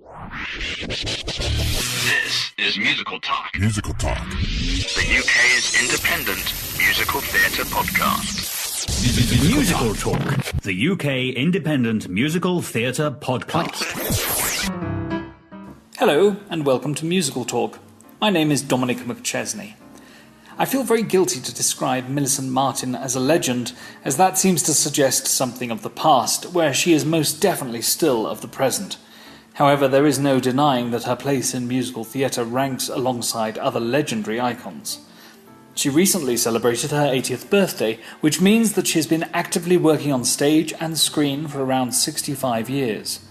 This is Musical Talk. Musical Talk. The UK's independent musical theatre podcast. Musical Talk. The UK independent musical theatre podcast. Hello and welcome to Musical Talk. My name is Dominic McChesney. I feel very guilty to describe Millicent Martin as a legend, as that seems to suggest something of the past, where she is most definitely still of the present. However, there is no denying that her place in musical theatre ranks alongside other legendary icons. She recently celebrated her 80th birthday, which means that she has been actively working on stage and screen for around 65 years.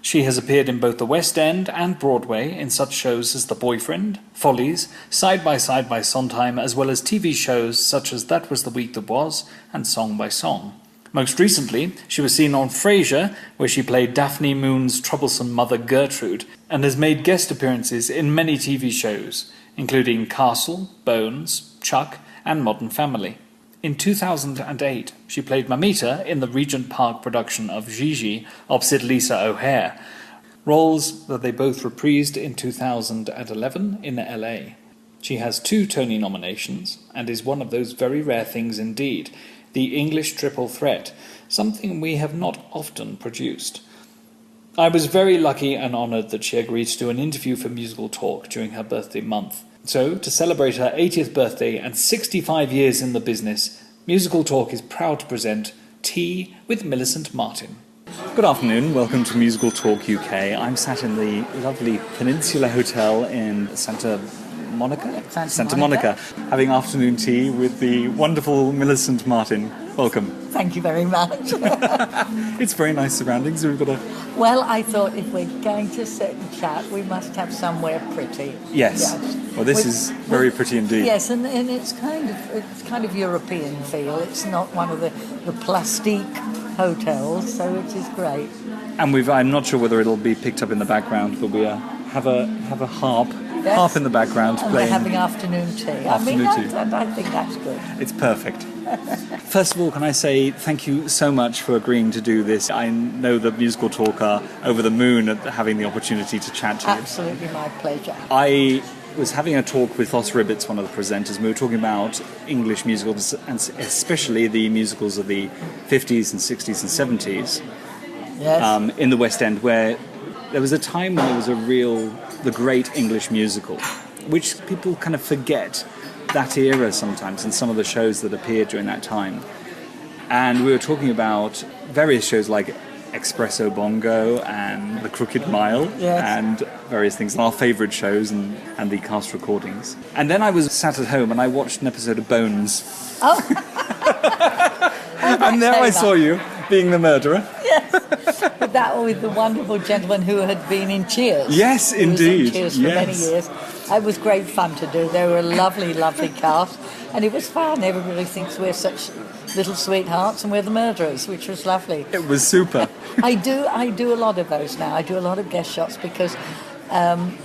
She has appeared in both the West End and Broadway in such shows as The Boyfriend, Follies, Side by Side by Sondheim, as well as TV shows such as That Was the Week That Was and Song by Song. Most recently, she was seen on Frasier, where she played Daphne Moon's troublesome mother Gertrude, and has made guest appearances in many TV shows, including Castle, Bones, Chuck, and Modern Family. In 2008, she played Mamita in the Regent Park production of Gigi opposite Lisa O'Hare, roles that they both reprised in 2011 in LA. She has 2 Tony nominations and is one of those very rare things indeed, the English triple threat, something we have not often produced. I was very lucky and honoured that she agreed to do an interview for Musical Talk during her birthday month. So, to celebrate her 80th birthday and 65 years in the business, Musical Talk is proud to present Tea with Millicent Martin. Good afternoon, welcome to Musical Talk UK. I'm sat in the lovely Peninsula Hotel in Santa Monica, having afternoon tea with the wonderful Millicent Martin. Welcome. Thank you very much. It's very nice surroundings. We've got Well, I thought if we're going to sit and chat, we must have somewhere pretty. Yes. Well, this is very pretty indeed. Yes, and it's kind of European feel. It's not one of the plastique hotels, so it is great. And I'm not sure whether it'll be picked up in the background, but we have a harp. Yes. Harp in the background and playing. We're having afternoon tea. I think that's good. It's perfect. First of all, can I say thank you so much for agreeing to do this. I know that Musical Talk are over the moon at having the opportunity to chat to you. Absolutely my pleasure. I was having a talk with Os Ribbits, one of the presenters, and we were talking about English musicals, and especially the musicals of the 50s and 60s and 70s. Yes. In the West End, where there was a time when it was the great English musical, which people kind of forget that era sometimes in some of the shows that appeared during that time. And we were talking about various shows like Espresso Bongo and The Crooked Mile, yes, and various things, and our favourite shows and the cast recordings. And then I was sat at home and I watched an episode of Bones. Oh. And there I saw you being the murderer. Yes. That with the wonderful gentleman who had been in Cheers. Yes, indeed. indeed. In Cheers for many years. It was great fun to do. They were a lovely, lovely cast, and it was fun. Everybody thinks we're such little sweethearts, and we're the murderers, which was lovely. It was super. I do a lot of those now. I do a lot of guest shots because I'm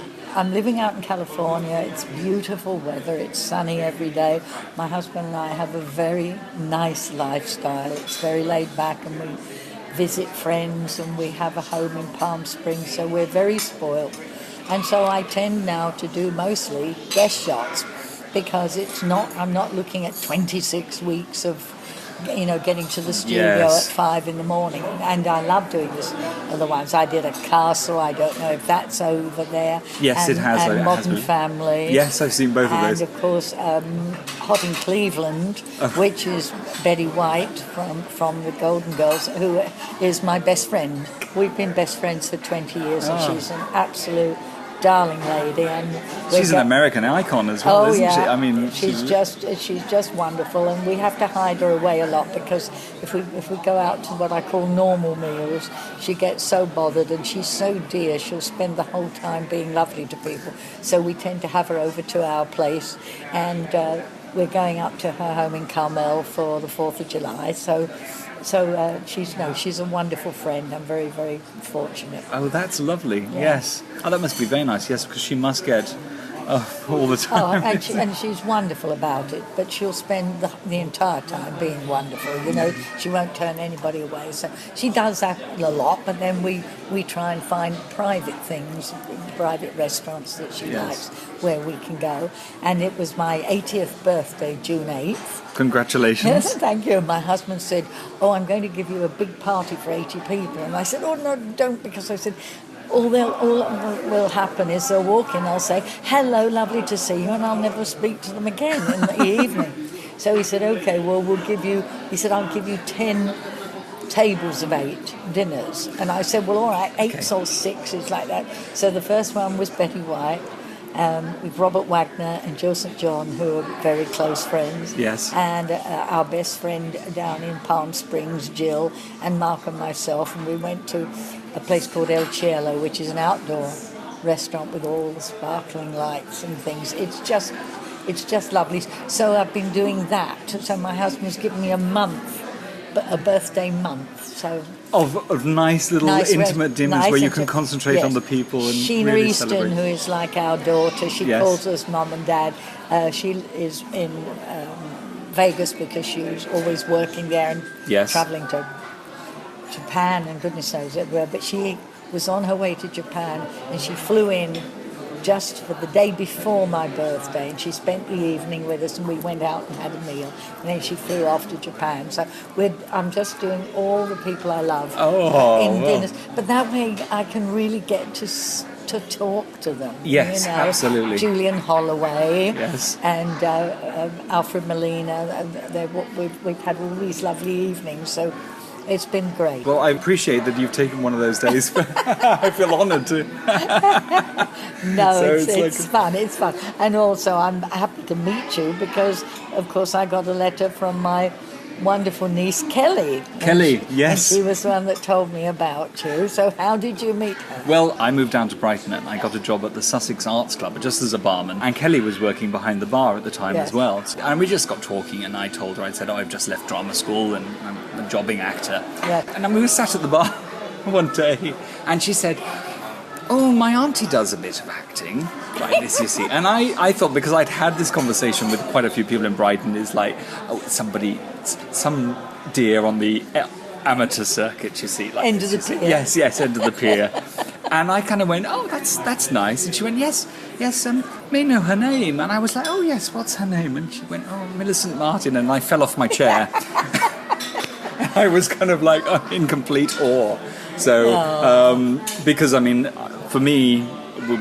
living out in California. It's beautiful weather. It's sunny every day. My husband and I have a very nice lifestyle. It's very laid back, and we visit friends, and we have a home in Palm Springs, so we're very spoiled. And so I tend now to do mostly guest shots because I'm not looking at 26 weeks of getting to the studio at 5 in the morning. And I love doing this other ones. I did a Castle, I don't know if that's over there. Yes, it has. And Modern Family. Yes, I've seen both of those. And of course, Hot in Cleveland, which is Betty White from the Golden Girls, who is my best friend. We've been best friends for 20 years, and she's an absolute darling lady, and she's an American icon as well, isn't she? I mean, she's just wonderful, and we have to hide her away a lot because if we go out to what I call normal meals, she gets so bothered, and she's so dear. She'll spend the whole time being lovely to people. So we tend to have her over to our place, and we're going up to her home in Carmel for the 4th of July. So she's a wonderful friend. I'm very, very fortunate. Oh, that's lovely. Yes. Oh, that must be very nice. Yes, because she must get all the time. And she's wonderful about it, but she'll spend the entire time being wonderful. You know, she won't turn anybody away. So she does that a lot, but then we try and find private things, private restaurants that she likes, where we can go. And it was my 80th birthday, June 8th. Congratulations. Thank you. My husband said, "Oh, I'm going to give you a big party for 80 people." And I said, "Oh, no, don't," because I said, all will happen is they'll walk in, I'll say, "Hello, lovely to see you," and I'll never speak to them again in the evening. So he said, "Okay, well, I'll give you 10 tables of 8 dinners." And I said, "Well, all right, 8 or 6 is like that." So the first one was Betty White, with Robert Wagner and Joe St. John, who are very close friends. Yes. And our best friend down in Palm Springs, Jill, and Mark and myself, and we went to a place called El Cielo, which is an outdoor restaurant with all the sparkling lights and things. It's just lovely. So I've been doing that. So my husband's given me a birthday month. So of nice little intimate dinners where you can concentrate on the people and Sheena really Easton, celebrate. who is like our daughter, she calls us Mum and Dad. She is in Vegas because she's always working there and travelling to Japan and goodness knows everywhere. But she was on her way to Japan and she flew in just for the day before my birthday, and she spent the evening with us, and we went out and had a meal, and then she flew off to Japan. So I'm just doing all the people I love in dinners, but that way I can really get to talk to them. Yes, you know? absolutely. Julian Holloway, yes, and Alfred Molina. We've had all these lovely evenings, so it's been great. Well, I appreciate that you've taken one of those days. I feel honoured to. No, so it's fun. It's fun. And also, I'm happy to meet you because, of course, I got a letter from my wonderful niece, Kelly. Yes. And she was the one that told me about you. So how did you meet her? Well, I moved down to Brighton and I got a job at the Sussex Arts Club just as a barman. And Kelly was working behind the bar at the time as well. And we just got talking and I told her, I said, I've just left drama school and I'm a jobbing actor. Yeah. And we were sat at the bar one day and she said, "Oh, my auntie does a bit of acting like this, you see." And I thought, because I'd had this conversation with quite a few people in Brighton, is like, some dear on the amateur circuit, you see. Like end of the pier. Yes, end of the pier. And I kind of went, "Oh, that's nice." And she went, yes, may know her name. And I was like, "Oh, yes, what's her name?" And she went, "Oh, Millicent Martin." And I fell off my chair. I was kind of like in complete awe. So, because, I mean, for me,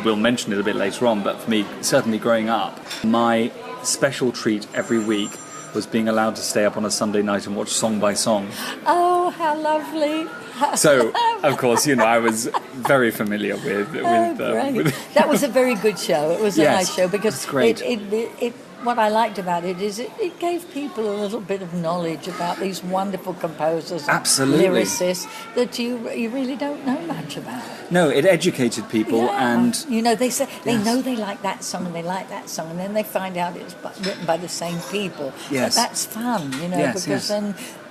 we'll mention it a bit later on, but for me, certainly growing up, my special treat every week was being allowed to stay up on a Sunday night and watch Song by Song. Oh, how lovely. So, of course, I was very familiar with that was a very good show. It was a nice show because great. What I liked about it is it gave people a little bit of knowledge about these wonderful composers, absolutely, lyricists that you really don't know much about. No, it educated people, and they say they know they like that song and they like that song, and then they find out it's written by the same people. Yes, but that's fun, because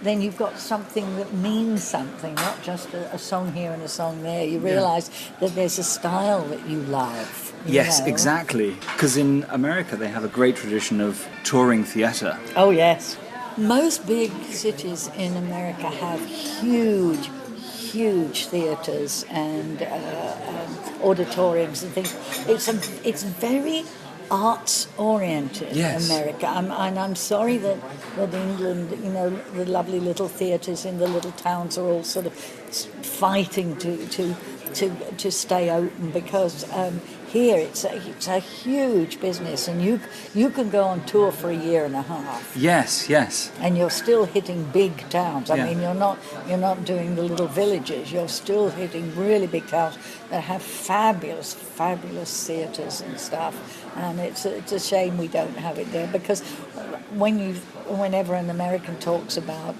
then you've got something that means something, not just a song here and a song there. You realise that there's a style that you love. Yes, exactly. Because in America they have a great tradition of touring theatre. Oh, yes. Most big cities in America have huge theatres and auditoriums and things. It's very arts-oriented, America. I'm sorry that England, the lovely little theatres in the little towns are all sort of fighting to stay open because here it's a huge business, and you can go on tour for a year and a half. Yes. And you're still hitting big towns. I mean, you're not doing the little villages. You're still hitting really big towns that have fabulous theatres and stuff. And it's a shame we don't have it there, because whenever an American talks about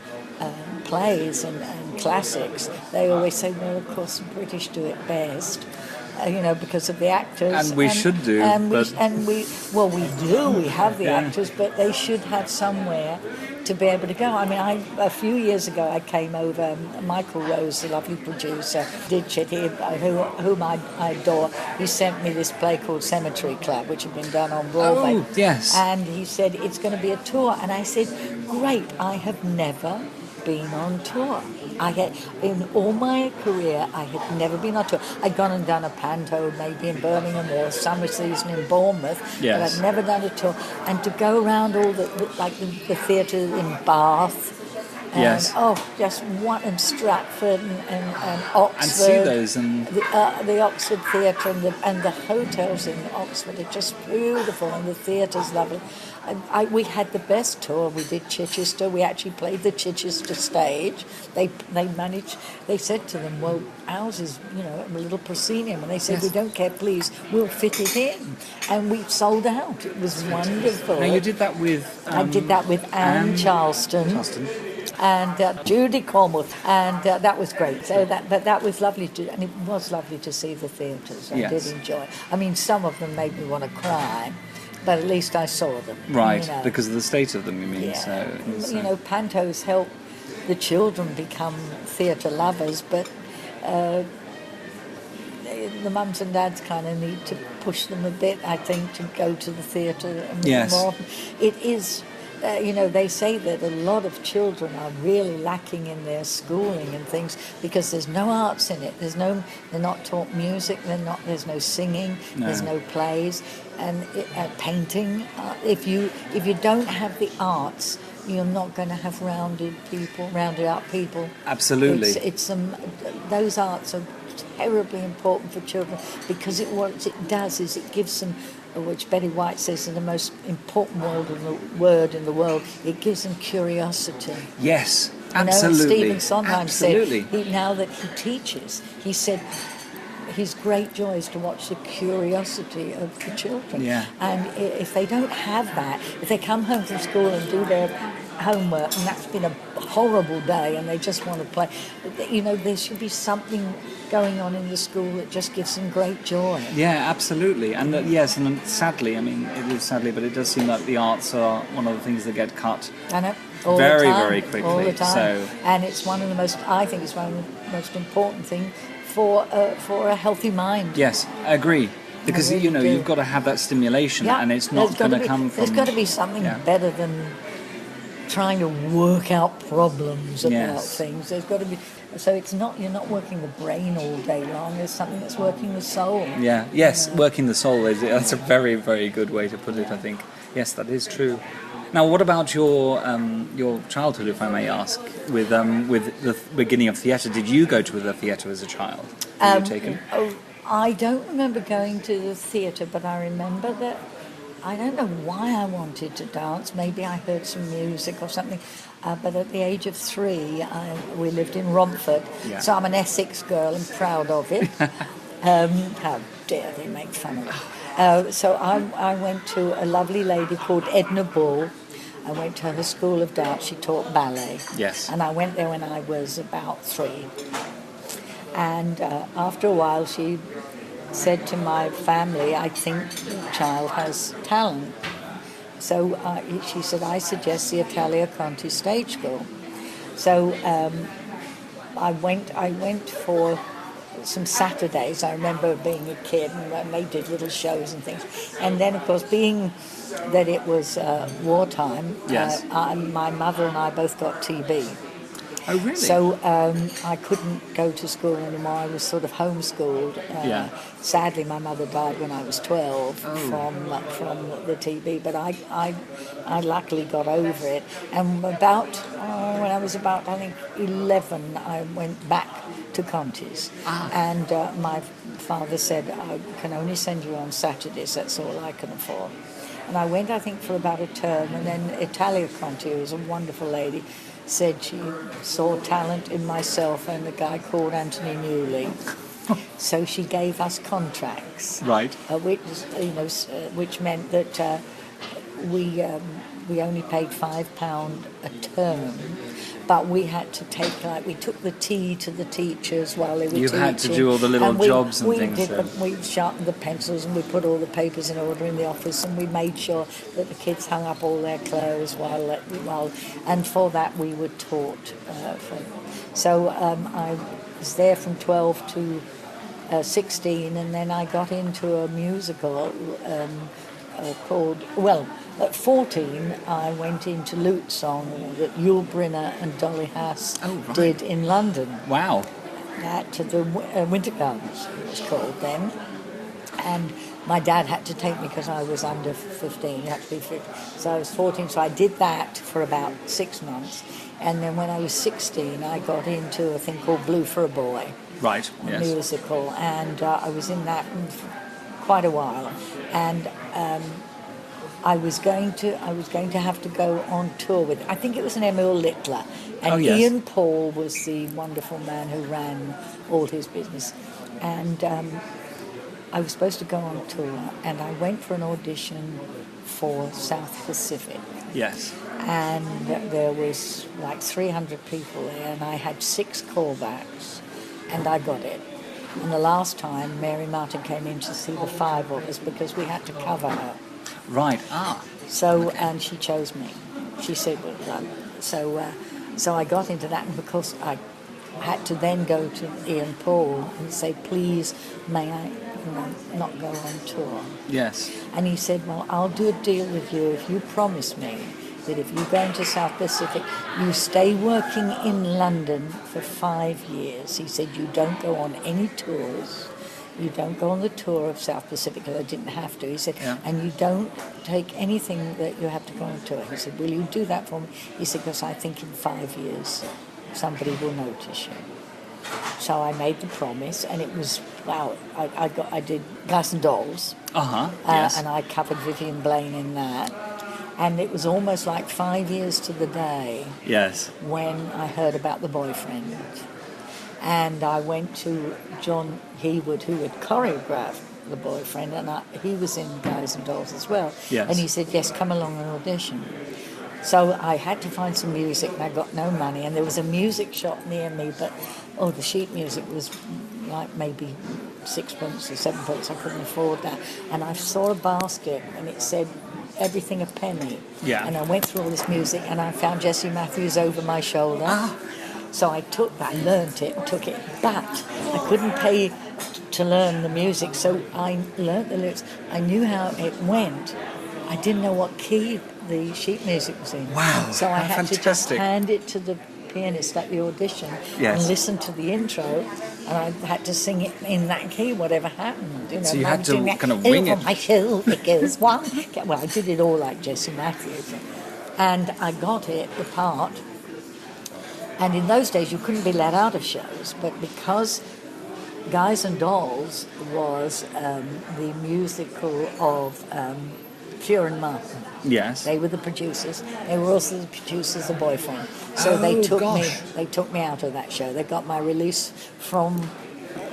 plays and classics, they always say, well, of course, the British do it best. because of the actors. And we should do. We have the actors, but they should have somewhere to be able to go. I mean, a few years ago I came over, Michael Rose, the lovely producer, did Chitty, whom I adore. He sent me this play called Cemetery Club, which had been done on Broadway. Oh, yes. And he said, it's going to be a tour. And I said, great, I have never been on tour. In all my career, I had never been on tour. I'd gone and done a panto, maybe in Birmingham or summer season in Bournemouth, but I'd never done a tour. And to go around all the theatre in Bath, and just one in Stratford and Oxford, and see those and the Oxford Theatre and the hotels in Oxford are just beautiful, and the theatre's lovely. We had the best tour. We did Chichester. We actually played the Chichester stage. They managed. They said to them, "Well, ours is a little proscenium," and they said, "We don't care, please. We'll fit it in." And we sold out. It was wonderful. Now you did that with. I did that with Anne Charleston. And Judy Cornwall, and that was great. So that was lovely and it was lovely to see the theatres. I did enjoy. I mean, some of them made me want to cry, but at least I saw them. Right, because of the state of them, you mean? Yeah. So, pantos help the children become theatre lovers, but the mums and dads kind of need to push them a bit, I think, to go to the theatre more. It is. They say that a lot of children are really lacking in their schooling and things because there's no arts in it. They're not taught music. There's no singing. There's no plays and painting. If you don't have the arts, you're not going to have rounded out people. Absolutely. Those arts are terribly important for children because what it does is it gives them, which Betty White says is the most important word in the world, it gives them curiosity. Yes, absolutely. Stephen Sondheim said, now that he teaches, he said his great joy is to watch the curiosity of the children. Yeah. And if they don't have that, if they come home from school and do their homework and that's been a horrible day and they just want to play, there should be something going on in the school that just gives them great joy. Yeah, absolutely. And and sadly, I mean, it is sadly, but it does seem like the arts are one of the things that get cut very, very quickly. All the time. And it's one of the most important things for a healthy mind. Yes, I agree. Because, you've got to have that stimulation and it's not going to come from... There's got to be something better than trying to work out problems about things. There's got to be... So you're not working the brain all day long. There's something that's working the soul. Yeah, yes, working the soul. That's a very, very good way to put it, I think. Yes, that is true. Now, what about your childhood, if I may ask, with the beginning of theatre? Did you go to the theatre as a child? Were you taken? I don't remember going to the theatre, but I remember that I don't know why I wanted to dance. Maybe I heard some music or something. But at the age of 3, we lived in Romford. Yeah. So I'm an Essex girl and proud of it. How dare they make fun of it. So I went to a lovely lady called Edna Bull. I went to her school of dance. She taught ballet. Yes. And I went there when I was about 3. And after a while, she said to my family, I think the child has talent. So she said, I suggest the Italia Conti Stage School. So I went for some Saturdays. I remember being a kid and they did little shows and things. And then, of course, being that it was wartime, my mother and I both got TB. Oh, really? So I couldn't go to school anymore. I was sort of homeschooled. Sadly, my mother died when I was 12 from the TB, but I luckily got over it. And when I was about, I think, 11, I went back to Conti's. And my father said, I can only send you on Saturdays, that's all I can afford. And I went, I think, for about a term, and then Italia Conti, who was a wonderful lady, said she saw talent in myself and a guy called Anthony Newley. So she gave us contracts, right? Which meant that we only paid £5 a term, but we had to we took the tea to the teachers while they were teaching. You had to do all the little jobs and things. We sharpened the pencils and we put all the papers in order in the office, and we made sure that the kids hung up all their clothes and for that we were taught. So I was there from 12 to 16, and then I got into a musical called, at 14 I went into Lute Song that Yul Brynner and Dolly Hass did in London. Wow. To the Winter Gardens, it was called then. And my dad had to take me because I was under 15, you had to be 15. So I was 14, so I did that for about 6 months. And then when I was 16, I got into a thing called Blue for a Boy. Right, yes. Musical, and I was in that for quite a while. And I was going to have to go on tour with, I think it was an Emil Littler, and Ian Paul was the wonderful man who ran all his business. And I was supposed to go on tour, and I went for an audition for South Pacific. Yes. And there was like 300 people there, and I had 6 callbacks, and I got it. And the last time, Mary Martin came in to see the 5 of us because we had to cover her. Right. So, and she chose me. She said, so I got into that, and because I had to then go to Ian Paul and say, please, may I not go on tour? Yes. And he said, well, I'll do a deal with you if you promise me that if you go into South Pacific, you stay working in London for 5 years. He said, you don't go on any tours. You don't go on the tour of South Pacific, because I didn't have to. He said, and you don't take anything that you have to go on tour. He said, will you do that for me? He said, because I think in 5 years somebody will notice you. So I made the promise, and it was, I did Guys and Dolls. Yes. And I covered Vivian Blaine in that. And it was almost like 5 years to the day. Yes. When I heard about The Boyfriend. And I went to John Hewood, who had choreographed The Boyfriend, and he was in Guys and Dolls as well. Yes. And he said, yes, come along and audition. So I had to find some music, and I got no money. And there was a music shop near me, but, the sheet music was like maybe 6pence or 7pence. I couldn't afford that. And I saw a basket, and it said, everything a penny. Yeah. And I went through all this music, and I found Jessie Matthews Over My Shoulder. So I took that, learnt it, and took it, but I couldn't pay to learn the music, so I learnt the lyrics. I knew how it went. I didn't know what key the sheet music was in. Wow, so I had fantastic. to just hand it to the pianist at the audition and listen to the intro, and I had to sing it in that key, whatever happened. So you had to kind of wing it. My shoulder goes one. Well, I did it all like Jessie Matthews, and I got it, the part. And in those days, you couldn't be let out of shows, but because Guys and Dolls was the musical of Pure and Martin. Yes. They were the producers. They were also the producers of Boyfriend. So they took me out of that show. They got my release from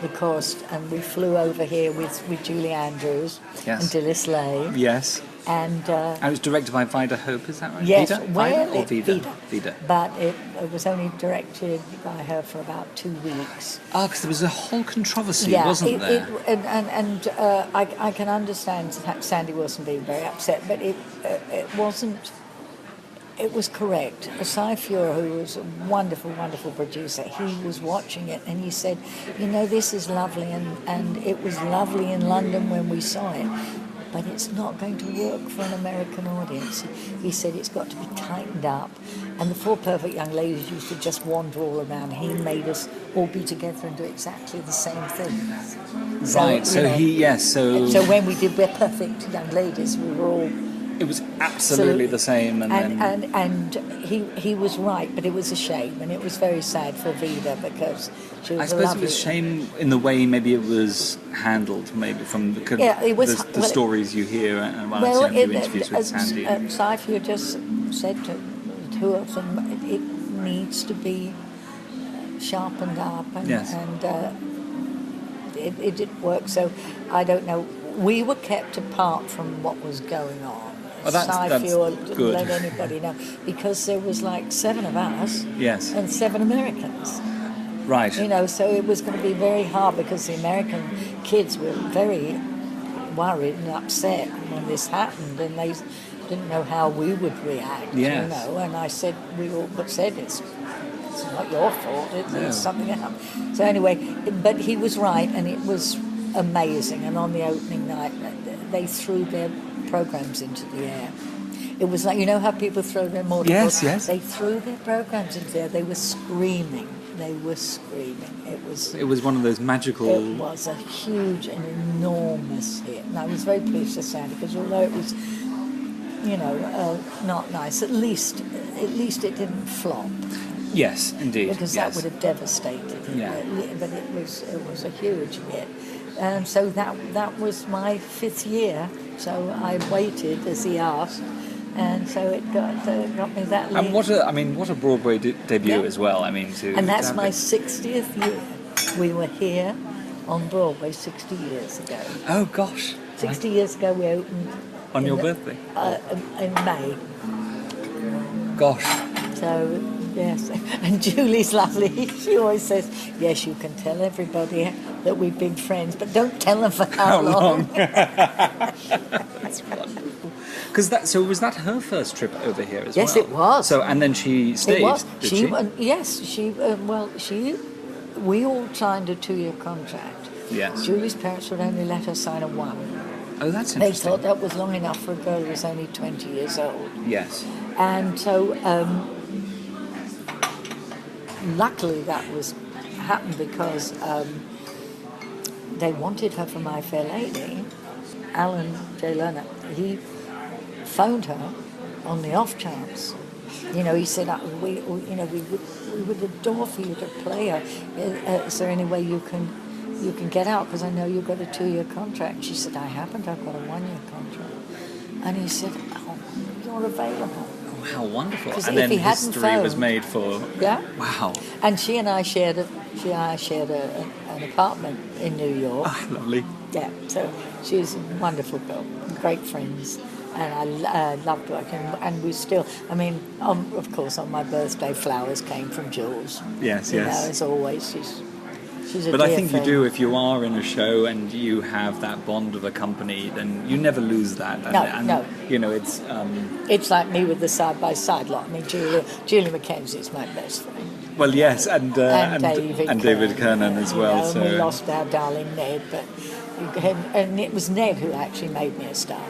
the coast, and we flew over here with Julie Andrews and Dilys Lay. Yes. And it was directed by Vida Hope, is that right? Yes, Vida? Vida. But it was only directed by her for about 2 weeks. Because there was a whole controversy, wasn't there? I can understand Sandy Wilson being very upset, but it wasn't. It was correct. Cy Feuer, who was a wonderful, wonderful producer, he was watching it and he said, this is lovely, and it was lovely in London when we saw it, but it's not going to work for an American audience. He said it's got to be tightened up. And the 4 Perfect Young Ladies used to just wander all around. He made us all be together and do exactly the same thing. So when we did We're Perfect Young Ladies, we were all... It was absolutely the same. And he was right, but it was a shame, and it was very sad for Vida because she was I suppose it was a shame in the way maybe it was handled, maybe from the stories you hear and I've seen a few interviews with Sandy. Cy Feuer just said to 2 of them, it needs to be sharpened up, and it didn't work. So I don't know. We were kept apart from what was going on. Sci-fi or good. let anybody know, because there was like 7 of us Yes. and 7 Americans. Right. You know, so it was going to be very hard because the American kids were very worried and upset when this happened, and they didn't know how we would react. Yes. You know, and I said, we all but said it's not your fault. It's something that happened. So anyway, but he was right, and it was amazing. And on the opening night, they threw their programs into the air. It was like, you know how people throw their mortals? Yes. They threw their programs into the air. They were screaming. It was one of those magical... It was a huge and enormous hit. And I was very pleased to say it, because although it was, you know, not nice, at least it didn't flop. Yes, indeed. Because that would have devastated it. Yeah. But it was a huge hit. And so that was my 5th year. So I waited as he asked. And so it got me that lead. And what a Broadway debut as well. I mean, and that's my 60th year. We were here on Broadway 60 years ago. Oh gosh! 60 years ago we opened. On your birthday? In May. Gosh. So yes, and Julie's lovely. She always says, "Yes, you can tell everybody that we've been friends, but don't tell them for how long." That's wonderful. So was that her first trip over here as well? Yes, it was. So, and then she stayed, it was. did she? Yes, we all signed a 2-year contract. Yes. Julie's parents would only let her sign a 1. Oh, that's interesting. They thought that was long enough for a girl who was only 20 years old. Yes. And so, luckily that happened because they wanted her for My Fair Lady. Alan J. Lerner, he phoned her on the off chance. You know, he said, we would adore for you to play her. Is there any way you can get out? Because I know you've got a 2-year contract. She said, I haven't. I've got a 1-year contract. And he said, oh, you're available. Oh, how wonderful. if And then he hadn't history was phoned, made for... Yeah. Wow. And she and I shared an apartment in New York. Oh, lovely. Yeah, so she's a wonderful girl, great friends, and I loved working. And we still, I mean, of course, on my birthday, flowers came from Jules. Yes, you yes. know, as always, she's a But dear I think friend. you do, if you are in a show and you have that bond of a company, then you never lose that. No. You know, it's... It's like me with the side-by-side lot. I mean, Julie McKenzie is my best friend. Well, yes, and David Kernan as well. You know, so and we lost our darling Ned, and it was Ned who actually made me a star.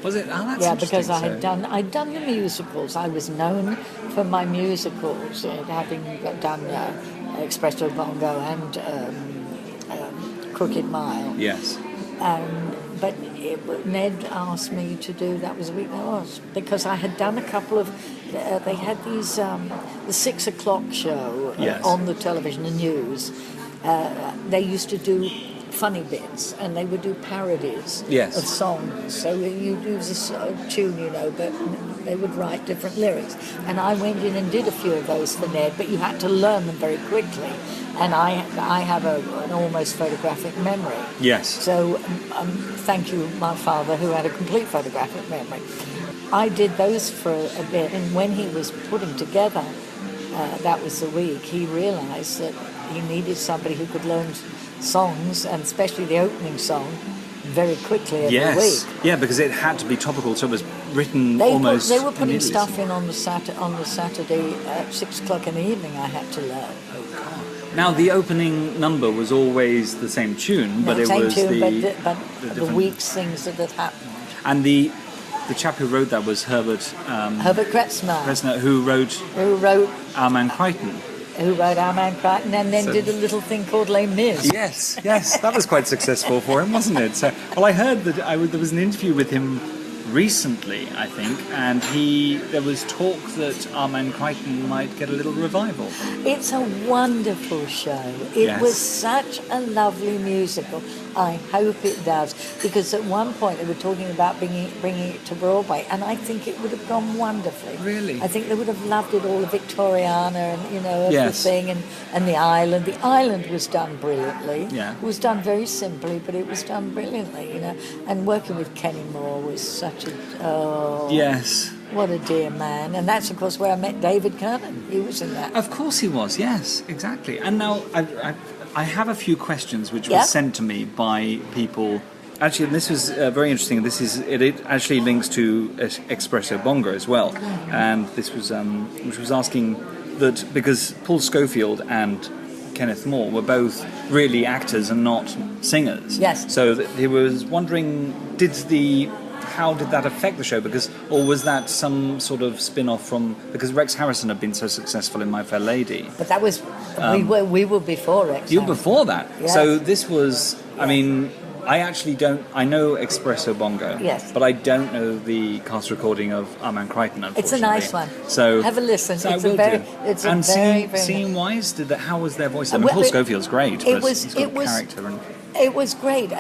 Was it? Oh, that's yeah, interesting. because I'd done the musicals. I was known for my musicals, having done Espresso Bongo and Crooked Mile. Yes. But Ned asked me to do, that was the week that was, because I had done a couple of, they had these, the 6 o'clock show on the television, the news. They used to do funny bits, and they would do parodies of songs. So you'd use a tune, you know, but they would write different lyrics. And I went in and did a few of those for Ned, but you had to learn them very quickly. And I have an almost photographic memory. Yes. So thank you, my father, who had a complete photographic memory. I did those for a bit, and when he was putting together, that was the week, he realised that he needed somebody who could learn songs, and especially the opening song, very quickly every week. Yeah, because it had to be topical, so it was written They were putting stuff in on the Saturday at 6 o'clock in the evening. I had to learn. Now, the opening number was always the same tune, but it was the week's things that had happened. And the chap who wrote that was Herbert Kretzner, who wrote Our Man Crichton. Who wrote Our Man Crichton, and then did a little thing called Les Mis. Yes, that was quite successful for him, wasn't it? So, well, I heard that there was an interview with him recently, I think, and there was talk that Our Man Crichton might get a little revival. It's a wonderful show. It was such a lovely musical. I hope it does, because at one point they were talking about bringing it to Broadway, and I think it would have gone wonderfully. Really? I think they would have loved it all, the Victoriana and everything, and the island. The island was done brilliantly. Yeah. It was done very simply, but it was done brilliantly, And working with Kenny Moore was such such a... Oh, Yes. what a dear man. And that's, of course, where I met David Kernan. He was in that. Of course he was, yes, exactly. And now I have a few questions which were sent to me by people. Actually, this was very interesting. It actually links to Espresso Bongo as well. And this was which was asking that because Paul Scofield and Kenneth More were both really actors and not singers. Yes. So he was wondering, how did that affect the show? Or was that some sort of spin-off from... Because Rex Harrison had been so successful in My Fair Lady. But that was... we were before Rex You were Harrison. before that. Yes. So this was... I mean, I actually don't... I know Espresso Bongo. Yes. But I don't know the cast recording of Armand Crichton, unfortunately. It's a nice one. So have a listen. So It's I a will very... do. It's a and very, very... scene-wise, how was their voice? I mean, Well, Paul Scofield's great. It but was... he's got It was... character and... It was great.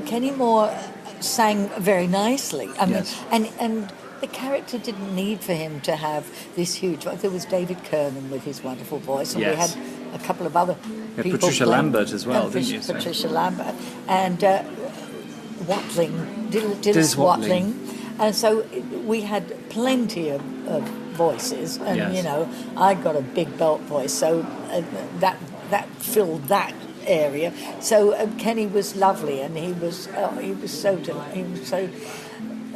Kenny Moore sang very nicely. I mean, Yes. and the character didn't need for him to have this huge... There was David Kernan with his wonderful voice, and Yes. we had a couple of other people. Patricia playing. Lambert as well, didn't you say? Patricia Lambert. And Watling, Dilys Watling. Watling. And so we had plenty of voices, and Yes. you know, I got a big belt voice, so that filled that area. So Kenny was lovely, and he was so.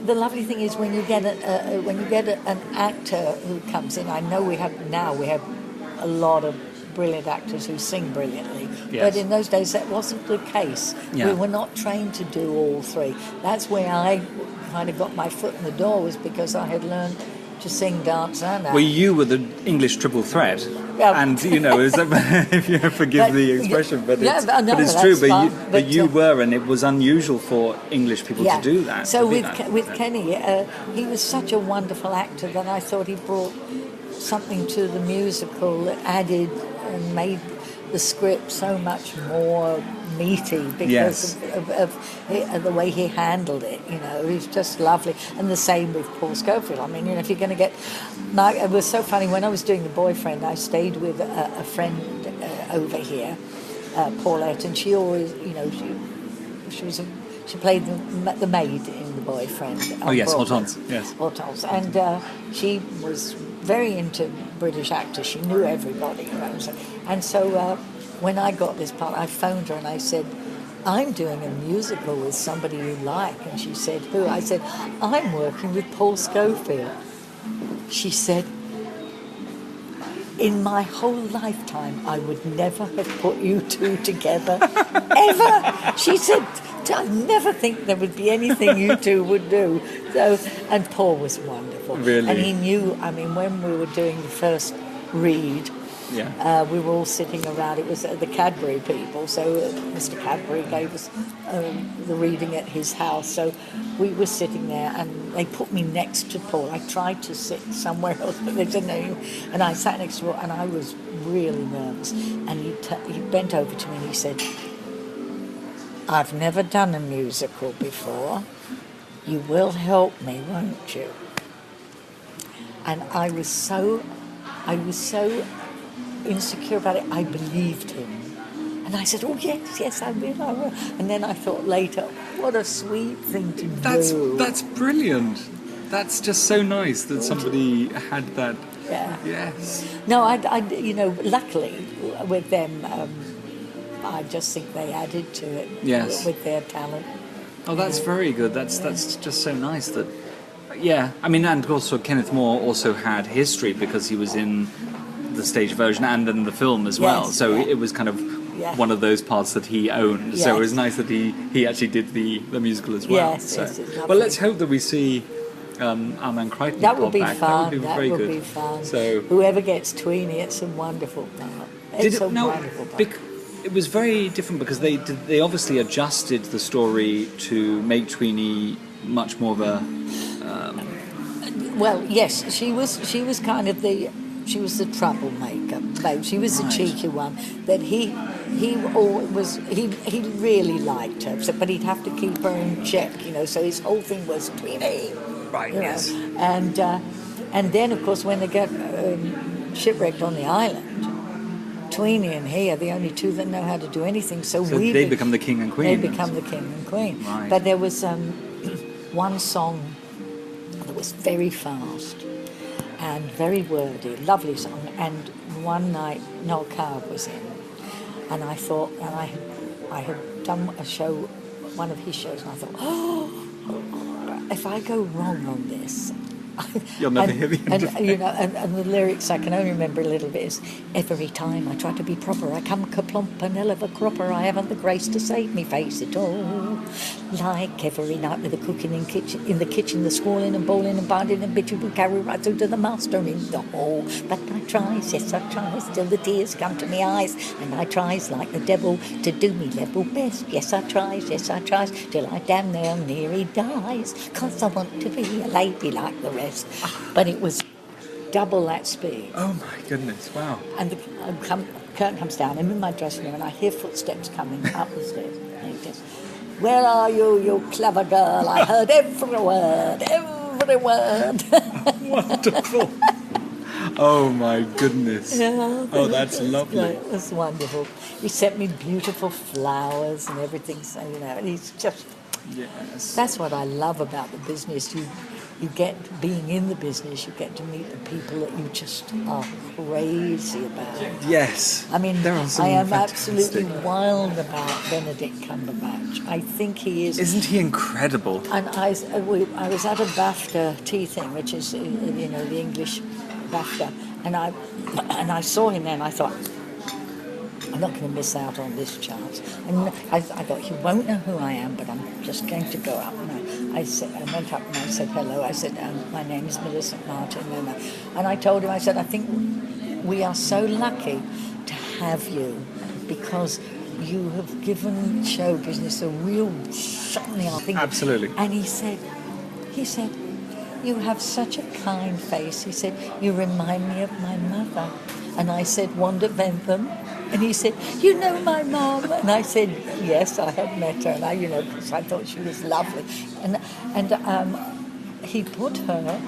The lovely thing is when you get an actor who comes in. I know we have a lot of brilliant actors who sing brilliantly, Yes. but in those days that wasn't the case. Yeah. We were not trained to do all three. That's where I kind of got my foot in the door, was because I had learned to sing, dance, and act. Well, you were the English triple threat, Yeah. and you know, if you forgive the expression, but it's, yeah, no, but it's that's true. fine, But you were, and it was unusual for English people to do that. So to be with that. with Kenny, he was such a wonderful actor that I thought he brought something to the musical that added and made the script so much more meaty because of the way he handled it. You know, he's just lovely. And the same with Paul Scofield. I mean, you know, if you're going to get... it was so funny, when I was doing The Boyfriend, I stayed with a friend over here, Paulette, and she always, you know, she played the maid in The Boyfriend. Oh yes, Broadway. Hortense. Yes. Hortense. And she was very into British actors. She knew everybody. You know, and so when I got this part, I phoned her and I said, I'm doing a musical with somebody you like. And she said, who? I said, I'm working with Paul Scofield. She said, in my whole lifetime, I would never have put you two together, ever. She said, I never think there would be anything you two would do. So, and Paul was wonderful. Really? And he knew, I mean, when we were doing the first read, we were all sitting around. It was the Cadbury people, so Mr. Cadbury gave us the reading at his house. So we were sitting there, and they put me next to Paul. I tried to sit somewhere else, but they didn't know. And I sat next to Paul, and I was really nervous. And he bent over to me and he said, I've never done a musical before. You will help me, won't you? And I was so insecure about it, I believed him. And I said, oh, yes, I will. And then I thought later, what a sweet thing to do. That's brilliant. That's just so nice that somebody had that. Yeah. Yes. No, I you know, luckily with them, I just think they added to it. Yes. With their talent. Oh, that's very good. That's just so nice that. Yeah, I mean, and also Kenneth More also had history because he was in the stage version and in the film as well. Yes, so yeah. it was kind of one of those parts that he owned. Yes. So it was nice that he actually did the musical as well. Yes, so. yes, it's lovely. Well, let's hope that we see Armand Crichton That would pop be back. fun. That would be very good. Be fun. So whoever gets Tweenie, it's a wonderful part. It's a wonderful part. It was very different because they obviously adjusted the story to make Tweenie much more of a. Well, yes, she was kind of the troublemaker. Babe. She was the cheeky one. That he really liked her, but he'd have to keep her in check, you know. So his whole thing was Tweenie, right? Yes. And then of course when they get shipwrecked on the island, Tweenie and he are the only two that know how to do anything. So they become the king and queen. They become the king and queen. Right. But there was one song was very fast and very wordy, lovely song. And one night Noel Coward was in, and I thought, and I had done a show, one of his shows, and I thought, oh, if I go wrong on this, you'll never hear the end of it. You know, and the lyrics I can only remember a little bit is, every time I try to be proper, I come kerplump and hell of a cropper. I haven't the grace to save me face at all. Like every night with the cooking in the kitchen, the squalling and bawling and binding and bitching will carry right through to the master in the hall. But I tries, yes I tries, till the tears come to me eyes, and I tries like the devil to do me level best. Yes I tries, till I damn nearly dies, 'cause I want to be a lady like the rest. But it was double that speed. Oh my goodness! Wow. And the curtain comes down. I'm in my dressing room and I hear footsteps coming up the stairs. And he goes, "Where are you, you clever girl? I heard every word, every word." Wonderful. Oh my goodness. Yeah, oh, that's lovely. It was wonderful. He sent me beautiful flowers and everything. So, you know, and he's just... Yes. That's what I love about the business. You get, being in the business, you get to meet the people that you just are crazy about. Yes. I mean, there are some I am fantastic... absolutely wild about Benedict Cumberbatch. I think he is... Isn't he incredible? And I was at a BAFTA tea thing, which is, you know, the English BAFTA, and I saw him there and I thought, I'm not going to miss out on this chance. And I thought, he won't know who I am, but I'm just going to go up. And I went up and I said hello. I said, my name is Millicent Martin. And I told him, I said, I think we are so lucky to have you, because you have given show business a real shot in the eye. Absolutely. And he said, you have such a kind face. He said, you remind me of my mother. And I said, Wanda Bentham. And he said, you know my mom? And I said, yes, I had met her. And because I thought she was lovely. And he put her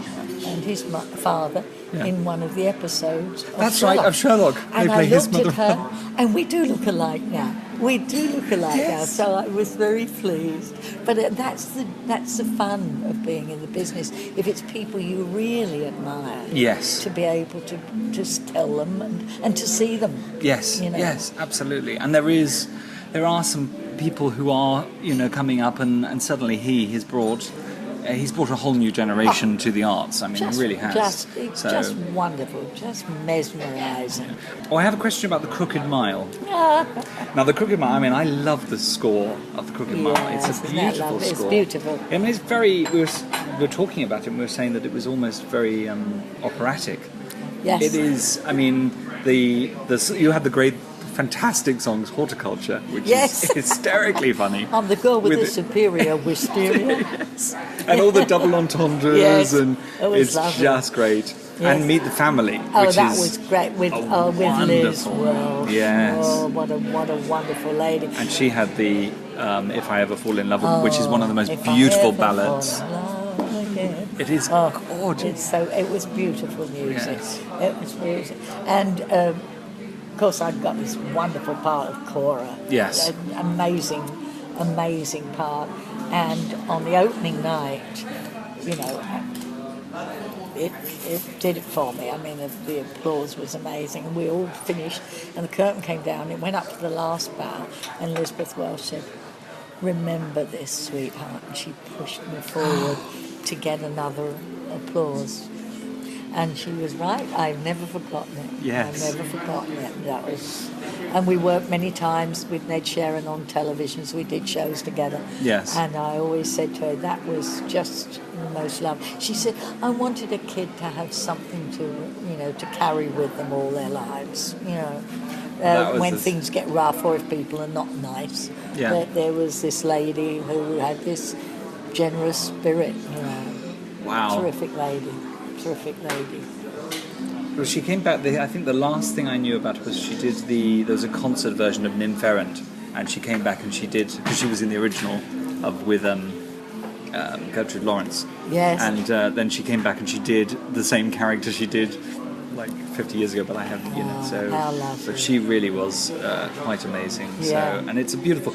and his father in one of the episodes of That's Sherlock. right, of Sherlock. And they I play his looked mother. at her, and we do look alike now. We do look alike now, so I was very pleased. But that's the fun of being in the business. If it's people you really admire, Yes. to be able to just tell them and to see them. Yes, you know. yes, absolutely. And there are some people who are, coming up, and suddenly he's brought a whole new generation to the arts. I mean, he really has. Just wonderful, just mesmerising. Oh, I have a question about the Crooked Mile. Now, the Crooked Mile, I mean, I love the score of the Crooked Mile. It's a Isn't that beautiful lovely? score. It's beautiful. I mean, it's very... We were talking about it, and we were saying that it was almost very operatic. Yes. It is, I mean, you had the great... fantastic songs, Horticulture, which is hysterically funny. I'm the girl with the superior wisteria. Yes. And all the double entendres, Yes. and it's lovely. just great. Yes. And Meet the Family, Oh, which that is was great with Liz Welsh. Yes. Oh, what a wonderful lady. And she had the If I Ever Fall in Love, which is one of the most If beautiful I ever ballads. fall in love again. It is gorgeous. It was beautiful music. Yes. It was music. And of course, I've got this wonderful part of Cora. Yes. An amazing part. And on the opening night, it did it for me. I mean, the applause was amazing, and we all finished, and the curtain came down. It went up to the last bow, and Elizabeth Welsh said, "Remember this, sweetheart," and she pushed me forward to get another applause. And she was right. I've never forgotten it. Yes. I've never forgotten it. And we worked many times with Ned Sharon on television, so we did shows together. Yes. And I always said to her, that was just the most love. She said, I wanted a kid to have something to carry with them all their lives, when things get rough or if people are not nice. Yeah. But there was this lady who had this generous spirit, Wow. Terrific lady. Well, she came back. I think the last thing I knew about her was she did there was a concert version of Nympherent, and she came back and she did, because she was in the original with Gertrude Lawrence. Yes. And then she came back and she did the same character she did like 50 years ago, but I have, how lovely. But she really was quite amazing. Yeah. So, and it's a beautiful.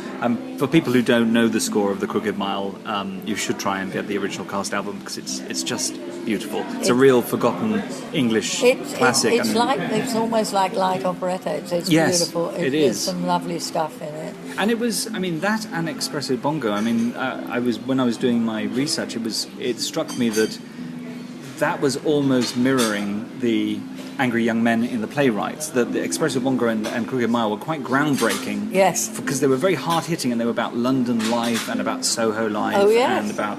for people who don't know the score of The Crooked Mile, you should try and get the original cast album because it's just beautiful. It's a real forgotten English classic. It's almost like light operetta. It's yes, beautiful. There's some lovely stuff in it. And it was, I mean, that and Espresso Bongo. I mean, when I was doing my research, it struck me that was almost mirroring the Angry Young Men in the Playwrights. The Espresso Bongo and Crooked Mile were quite groundbreaking. Yes. Because they were very hard-hitting and they were about London life and about Soho life and about,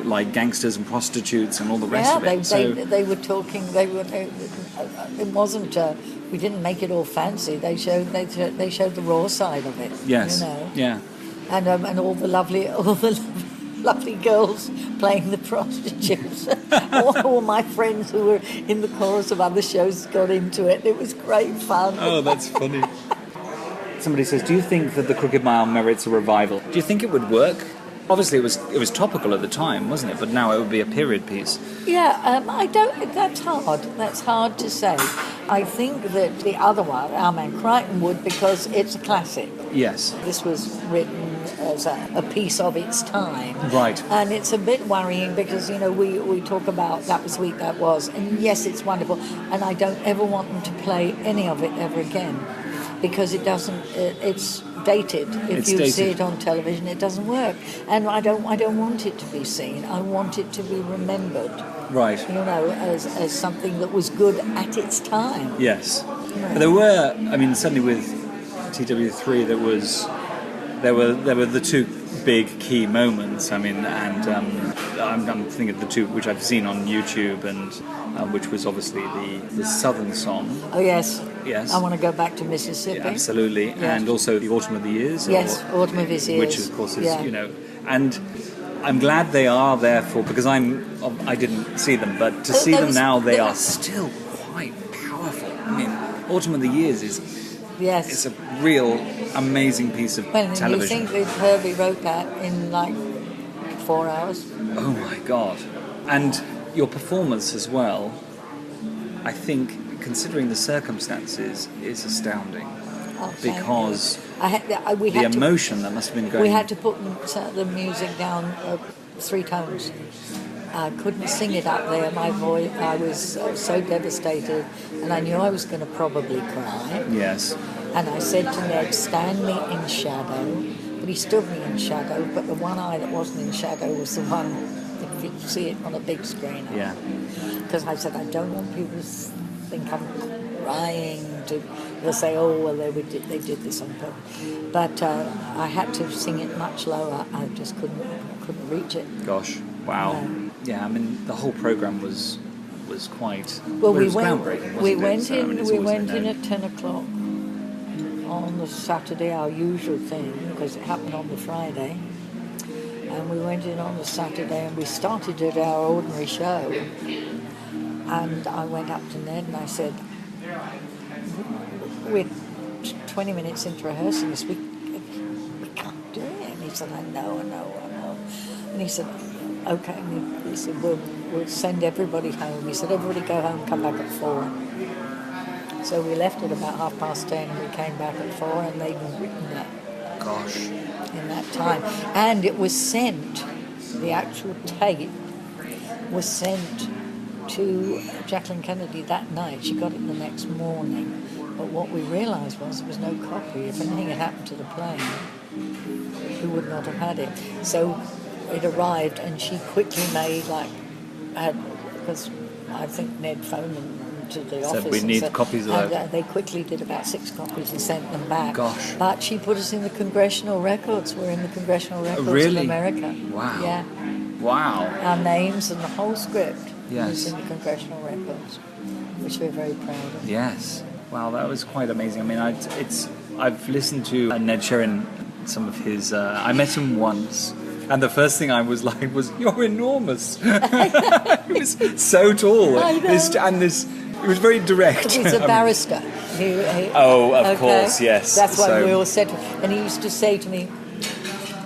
like gangsters and prostitutes and all the rest of it. They were talking, it wasn't, we didn't make it all fancy. They showed the raw side of it. Yes. Yeah. And all the lovely girls playing the prostitutes. all my friends who were in the chorus of other shows got into it. It was great fun. Oh, that's funny. Somebody says, do you think that The Crooked Mile merits a revival? Do you think it would work? Obviously, it was topical at the time, wasn't it? But now it would be a period piece. Yeah, I don't. That's hard. That's hard to say. I think that the other one, Our Man Crichton, would because it's a classic. Yes. This was written as a piece of its time. Right. And it's a bit worrying because, we talk about that was sweet, that was. And yes, it's wonderful. And I don't ever want them to play any of it ever again because it doesn't, it's dated. If you see it on television, it doesn't work. And I don't want it to be seen. I want it to be remembered. Right. As something that was good at its time. Yes. But there were, certainly with TW3, there were the two big key moments. I'm thinking of the two which I've seen on YouTube, and which was obviously the Southern song. Oh yes. Yes. I want to go back to Mississippi. Yeah, absolutely, yes. And also the Autumn of the Years. Yes, Autumn of His Years. Which of course is and I'm glad they are there because I didn't see them, but to see them now, they are still quite powerful. Autumn of the Years it's a real amazing piece of television. You think that Herbie wrote that in like 4 hours? Oh my God. And your performance as well, I think, considering the circumstances, is astounding. Because the emotion that must have been going... We had to put the music down 3 tones. I couldn't sing it up there. My voice, I was so devastated, and I knew I was going to probably cry. Yes. And I said to Ned, stand me in shadow. But he stood me in shadow, but the one eye that wasn't in shadow was the one, if you see it on a big screen. Yeah. Because I said, I don't want people to think I'm crying. They'll say, oh, well, they did this on purpose. But I had to sing it much lower. I just couldn't reach it. Gosh, wow. Yeah, the whole program was quite... Well, we groundbreaking, went in at 10 o'clock on the Saturday, our usual thing, because it happened on the Friday. And we went in on the Saturday and we started at our ordinary show. And I went up to Ned and I said, we're 20 minutes into rehearsing this, we can't do it. And he said, I know. And he said, okay. And he said, we'll send everybody home. He said, everybody go home, come back at 4. So we left at about 10:30 and we came back at 4 and they'd written that. Gosh. In that time. And it was sent, the actual tape was sent to Jacqueline Kennedy that night. She got it the next morning. But what we realised was there was no copy. If anything had happened to the plane, we would not have had it. So it arrived and she quickly made because I think Ned phoned them to the office. We need copies of that. They quickly did about 6 copies and sent them back. Gosh. But she put us in the congressional records. We're in the congressional records really? of America. Wow. Yeah. Wow. Our names and the whole script is in the congressional records, which we're very proud of. Yes. Wow, that was quite amazing. I've listened to Ned Sherrin, some of his... I met him once, and the first thing I was like was, you're enormous. He was so tall. I know. He was very direct. He's a barrister. Of course, yes. That's what we all said. And he used to say to me,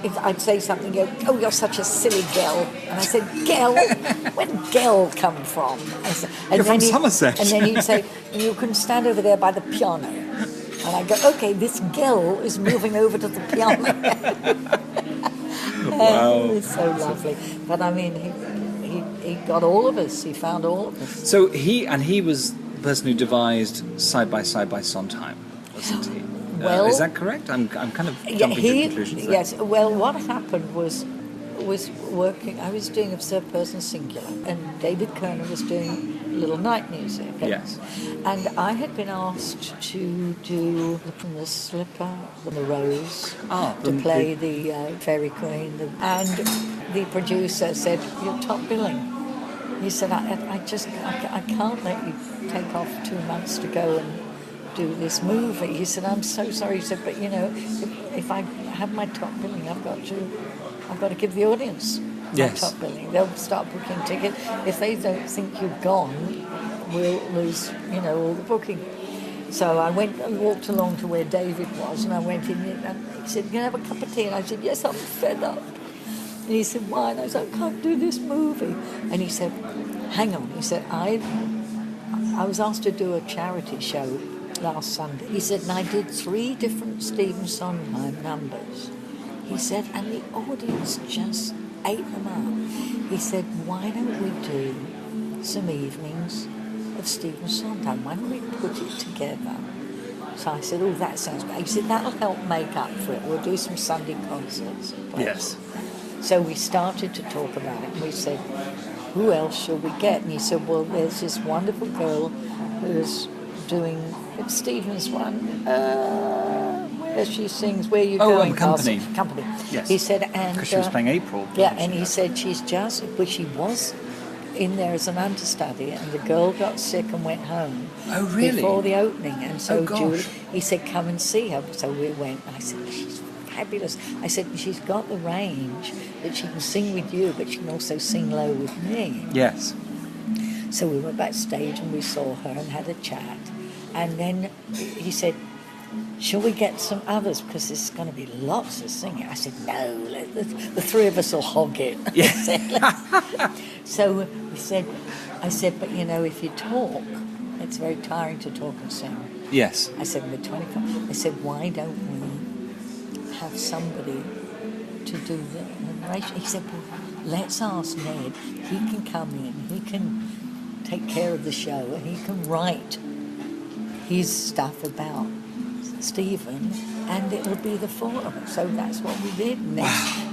if I'd say something, he'd go, oh, you're such a silly girl. And I said, girl? Where'd girl come from? You're from Somerset. And then he'd say, you can stand over there by the piano. And I go, okay, this girl is moving over to the piano. Wow. It's so lovely. But I mean, he got all of us. He found all of us. So he was the person who devised Side by Sondheim, wasn't he? Well, is that correct? I'm kind of jumping to conclusions there. Yes. Well, what happened was working. I was doing Absurd Person Singular, and David Kerner was doing Little Night Music. Yes. And I had been asked to do From the Slipper, The Rose, to play the Fairy Queen, and the producer said, "You're top billing." He said, I can't let you take off 2 months to go and do this movie." He said, "I'm so sorry." He said, "But if I have my top billing, I've got to give the audience my top billing. They'll start booking tickets. If they don't think you've gone, we'll lose, all the booking." So I went and walked along to where David was, and I went in, and he said, "You can have a cup of tea?" And I said, "Yes, I'm fed up." And he said, "Why?" And I said, "I can't do this movie." And he said, "Hang on." He said, I was asked to do a charity show last Sunday. He said, and I did 3 different Stephen Sondheim numbers. He said, and the audience just ate them up. He said, "Why don't we do some evenings of Stephen Sondheim? Why don't we put it together?" So I said, "Oh, that sounds great." He said, "That'll help make up for it. We'll do some Sunday concerts." Yes. So we started to talk about it, and we said, "Who else shall we get?" And he said, "Well, there's this wonderful girl who's doing Stephen's one, where she sings "Where You Going?" Company. Company. Yes. He said, and because she was playing April. Yeah, and he said she was in there as an understudy, and the girl got sick and went home. Oh, really? Before the opening, and so gosh. Julie, he said, "Come and see her." So we went. And I said, "She's fabulous." I said, "She's got the range that she can sing with you, but she can also sing low with me." Yes. So we went backstage and we saw her and had a chat. And then he said, "Shall we get some others? Because there's going to be lots of singing." I said, "No, the 3 of us will hog it." Yeah. So I said, "But if you talk, it's very tiring to talk and sing." Yes. I said, "We're 25. I said, "Why don't we have somebody to do the narration?" He said, "Well, let's ask Ned. He can come in. He can take care of the show, and he can write his stuff about Stephen, and it would be the 4 of us." So that's what we did.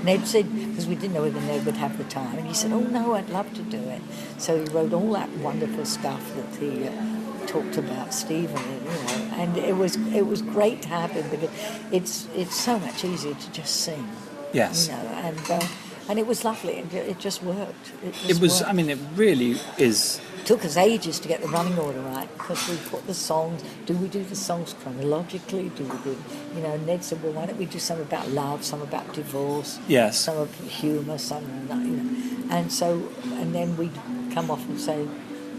Ned said, because we didn't know whether Ned would have the time, and he said, "Oh no, I'd love to do it." So he wrote all that wonderful stuff that he talked about Stephen, and it was great to have him, because it's so much easier to just sing. Yes. And it was lovely. It just worked. It was. Worked. I mean, it really is. Took us ages to get the running order right, because we put the songs. Do we do the songs chronologically? Do we do? Ned said, "Well, why don't we do some about love, some about divorce, Yes, some of humour, some and then we'd come off and say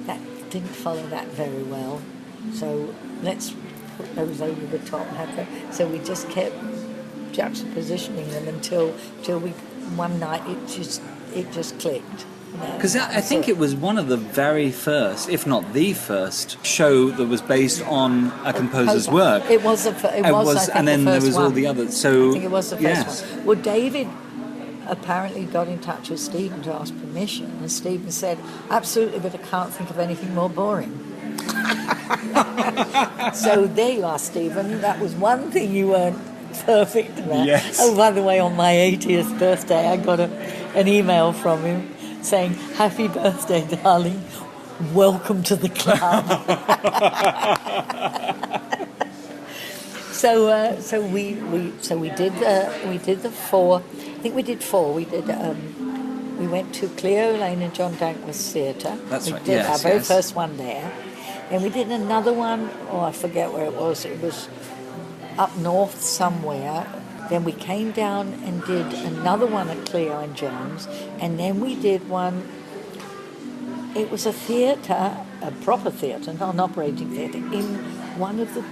that didn't follow that very well, so let's put those over the top and have that." So we just kept juxtapositioning them until we one night it just clicked. Because I think it was one of the very first, if not the first, show that was based on a composer's work. It was. I think, and then the first there was one. all the others. So I think it was the first one. Well, David apparently got in touch with Stephen to ask permission, and Stephen said, "Absolutely, but I can't think of anything more boring." So there you are, Stephen. That was one thing you weren't perfect about. Yes. Oh, by the way, on my 80th birthday, I got an email from him saying, "Happy birthday, darling. Welcome to the club." So we did the 4. I think we did 4. We went to Cleo Lane and John Dankworth's theatre. That's right. We did our very Yes. first one there. And we did another one, I forget where it was. It was up north somewhere. Then we came down and did another one at Cleo and John's. And then we did one, it was a theatre, a proper theatre, not an operating theatre, in one of the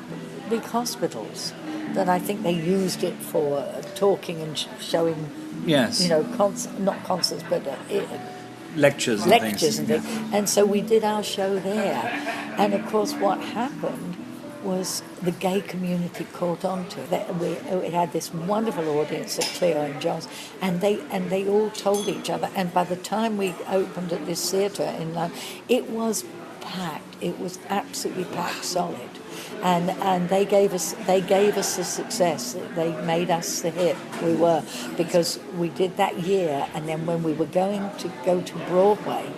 big hospitals. That I think they used it for talking and showing, Yes. not concerts, but lectures and lectures and things. things. And so we did our show there. And of course what happened was the gay community caught on to it. We had this wonderful audience at Cleo and John's, and they all told each other. And by the time we opened at this theatre in London, it was packed. It was absolutely packed solid. And they gave us the success. They made us the hit we were, because we did that year. And then when we were going to go to Broadway,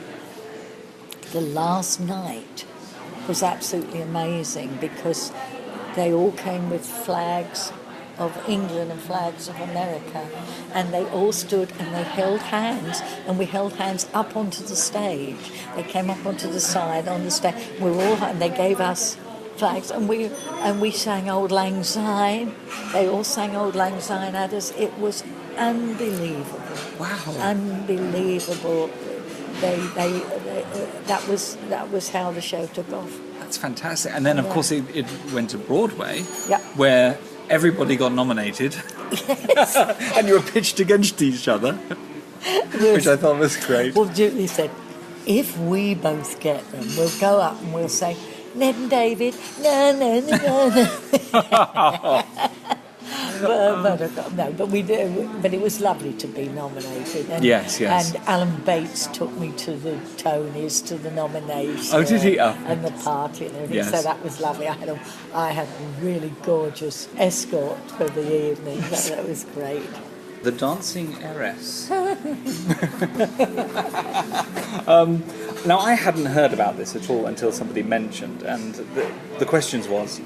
the last night was absolutely amazing, because they all came with flags of England and flags of America, and they all stood and they held hands, and we held hands up onto the stage. They came up onto the side on the stage. We were all, and they gave us flags, and we sang Auld Lang Syne. They all sang Auld Lang Syne at us. It was unbelievable. Wow. Unbelievable. That was how the show took off. That's fantastic. And then, of course, it went to Broadway, Yeah. where everybody got nominated. Yes. And you were pitched against each other, which I thought was great. Well, Julie said, if we both get them, we'll go up and we'll say, Ned and David, no, no, no, no. But we do. But it was lovely to be nominated. And, Yes. And Alan Bates took me to the Tonys, to the nomination. Oh, did he? Oh, and the party and everything. Yes. So that was lovely. I had a really gorgeous escort for the evening. That was great. The Dancing Heiress. Now, I hadn't heard about this at all until somebody mentioned, and the questions was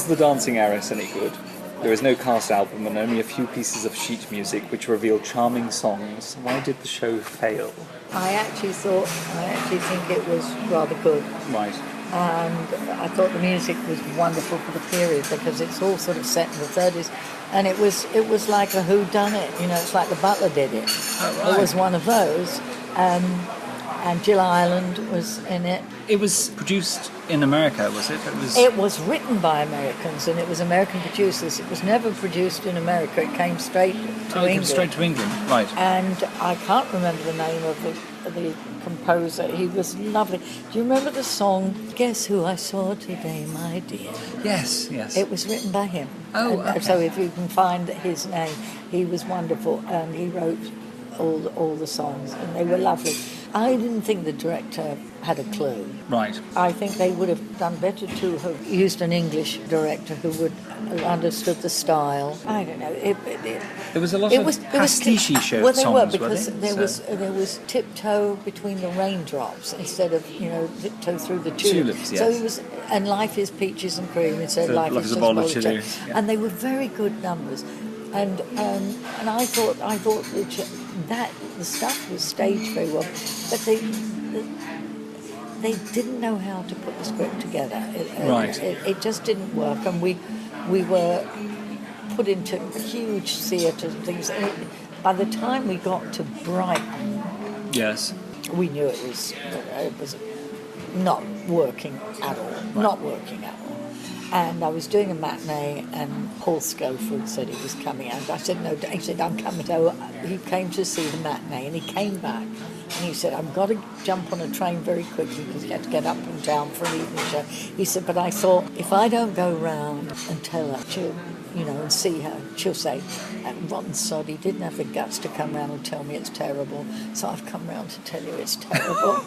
The Dancing Heiress any good? There is no cast album and only a few pieces of sheet music which reveal charming songs. Why did the show fail? I actually think it was rather good. Right. And I thought the music was wonderful for the period, because it's all sort of set in the 30s, and it was like a whodunit, it's like the Butler did it. Oh, right. It was one of those, and Jill Ireland was in it. It was produced in America, was it? It was written by Americans, and it was American producers. It was never produced in America. It came straight to England. It came straight to England, right. And I can't remember the name of the composer. He was lovely. Do you remember the song, Guess Who I Saw Today, My Dear? Yes. It was written by him. Oh, okay. So if you can find his name, he was wonderful, and he wrote all the songs, and they were lovely. I didn't think the director had a clue. Right. I think they would have done better to have used an English director who would have understood the style. I don't know. There was a lot of pastiche show well, they songs, were, because they? there was Tiptoe Between the Raindrops instead of Tiptoe Through the Tulips. Tulips, yes. So it was, and Life is Peaches and Cream instead of Life is Just a Bowl of Chili. Yeah. And they were very good numbers. And I thought that the stuff was staged very well, but they didn't know how to put the script together. Right. It just didn't work, and we were put into huge theatres and things. And by the time we got to Brighton, Yes. we knew it was not working at all. Right. Not working at all. And I was doing a matinee, and Paul Schofield said he was coming out. I said, no, he said, I'm coming. So he came to see the matinee, and he came back, and he said, I've got to jump on a train very quickly because he had to get up and down for an evening show. He said, but I thought, if I don't go round and tell her, she'll, and see her, she'll say, that rotten sod, he didn't have the guts to come round and tell me it's terrible, so I've come round to tell you it's terrible.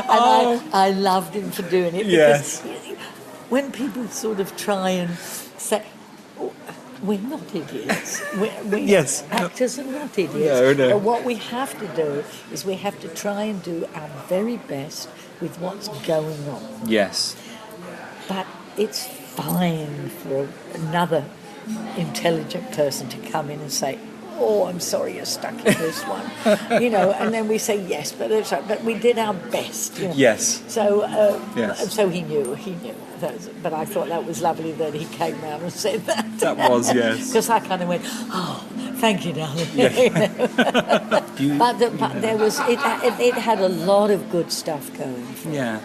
And I loved him for doing it, because when people sort of try and say, we're not idiots. Yes. Actors are not idiots. No. But what we have to do is we have to try and do our very best with what's going on. Yes. But it's fine for another intelligent person to come in and say, oh, I'm sorry you're stuck in this one. And then we say, yes, but it's right. But we did our best. Yes. So, Yes. So he knew. But I thought that was lovely that he came round and said that. That was, yes. Because I kind of went, oh, thank you, darling. Yeah. But there was, it had a lot of good stuff going for it. Yeah.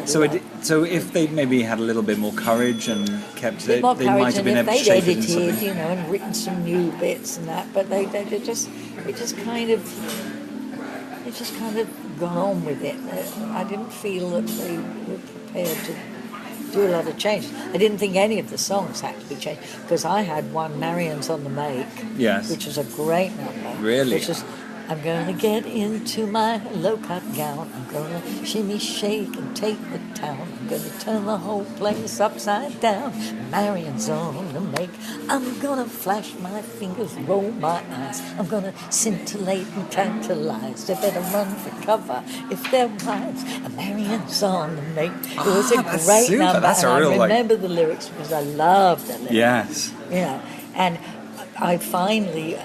So if they maybe had a little bit more courage and kept it, they might have been able to shape shape it into into something. something. And written some new bits and that, but it just kind of gone on with it. I didn't feel that they were prepared to do a lot of changes. I didn't think any of the songs had to be changed because I had one, Marion's on the Make, Yes. which was a great number. Really? Which was, I'm gonna get into my low-cut gown. I'm gonna shimmy, shake, and take the town. I'm gonna turn the whole place upside down. Marion's on the Make. I'm gonna flash my fingers, roll my eyes. I'm gonna scintillate and tantalize. They better run for cover if they're wise. Marion's on the Make. It was a that's great super. number, That's and a real, I like- remember the lyrics because I loved the lyrics. Yes. You know, and I finally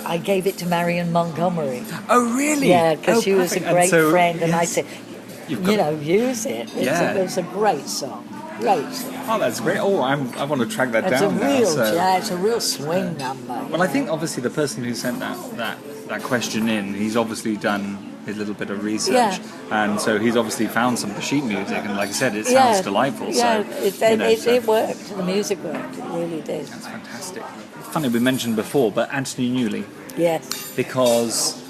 I gave it to Marion Montgomery. Oh, really? Yeah, because Oh, she was a perfect. And great so, friend, and I yes, said, you've got you know, use it. Yeah. It's a great song. Great song. Oh, that's great. Oh, I want to track that It's down a now. real So. jazz, a real swing number. Well, I think obviously the person who sent that question in, he's obviously done his little bit of research, Yeah. and so he's obviously found some of the sheet music, and like I said, it sounds delightful. Yeah, So it worked. The music worked. It really did. That's fantastic. Funny, we mentioned before, but Anthony Newley, Yes. because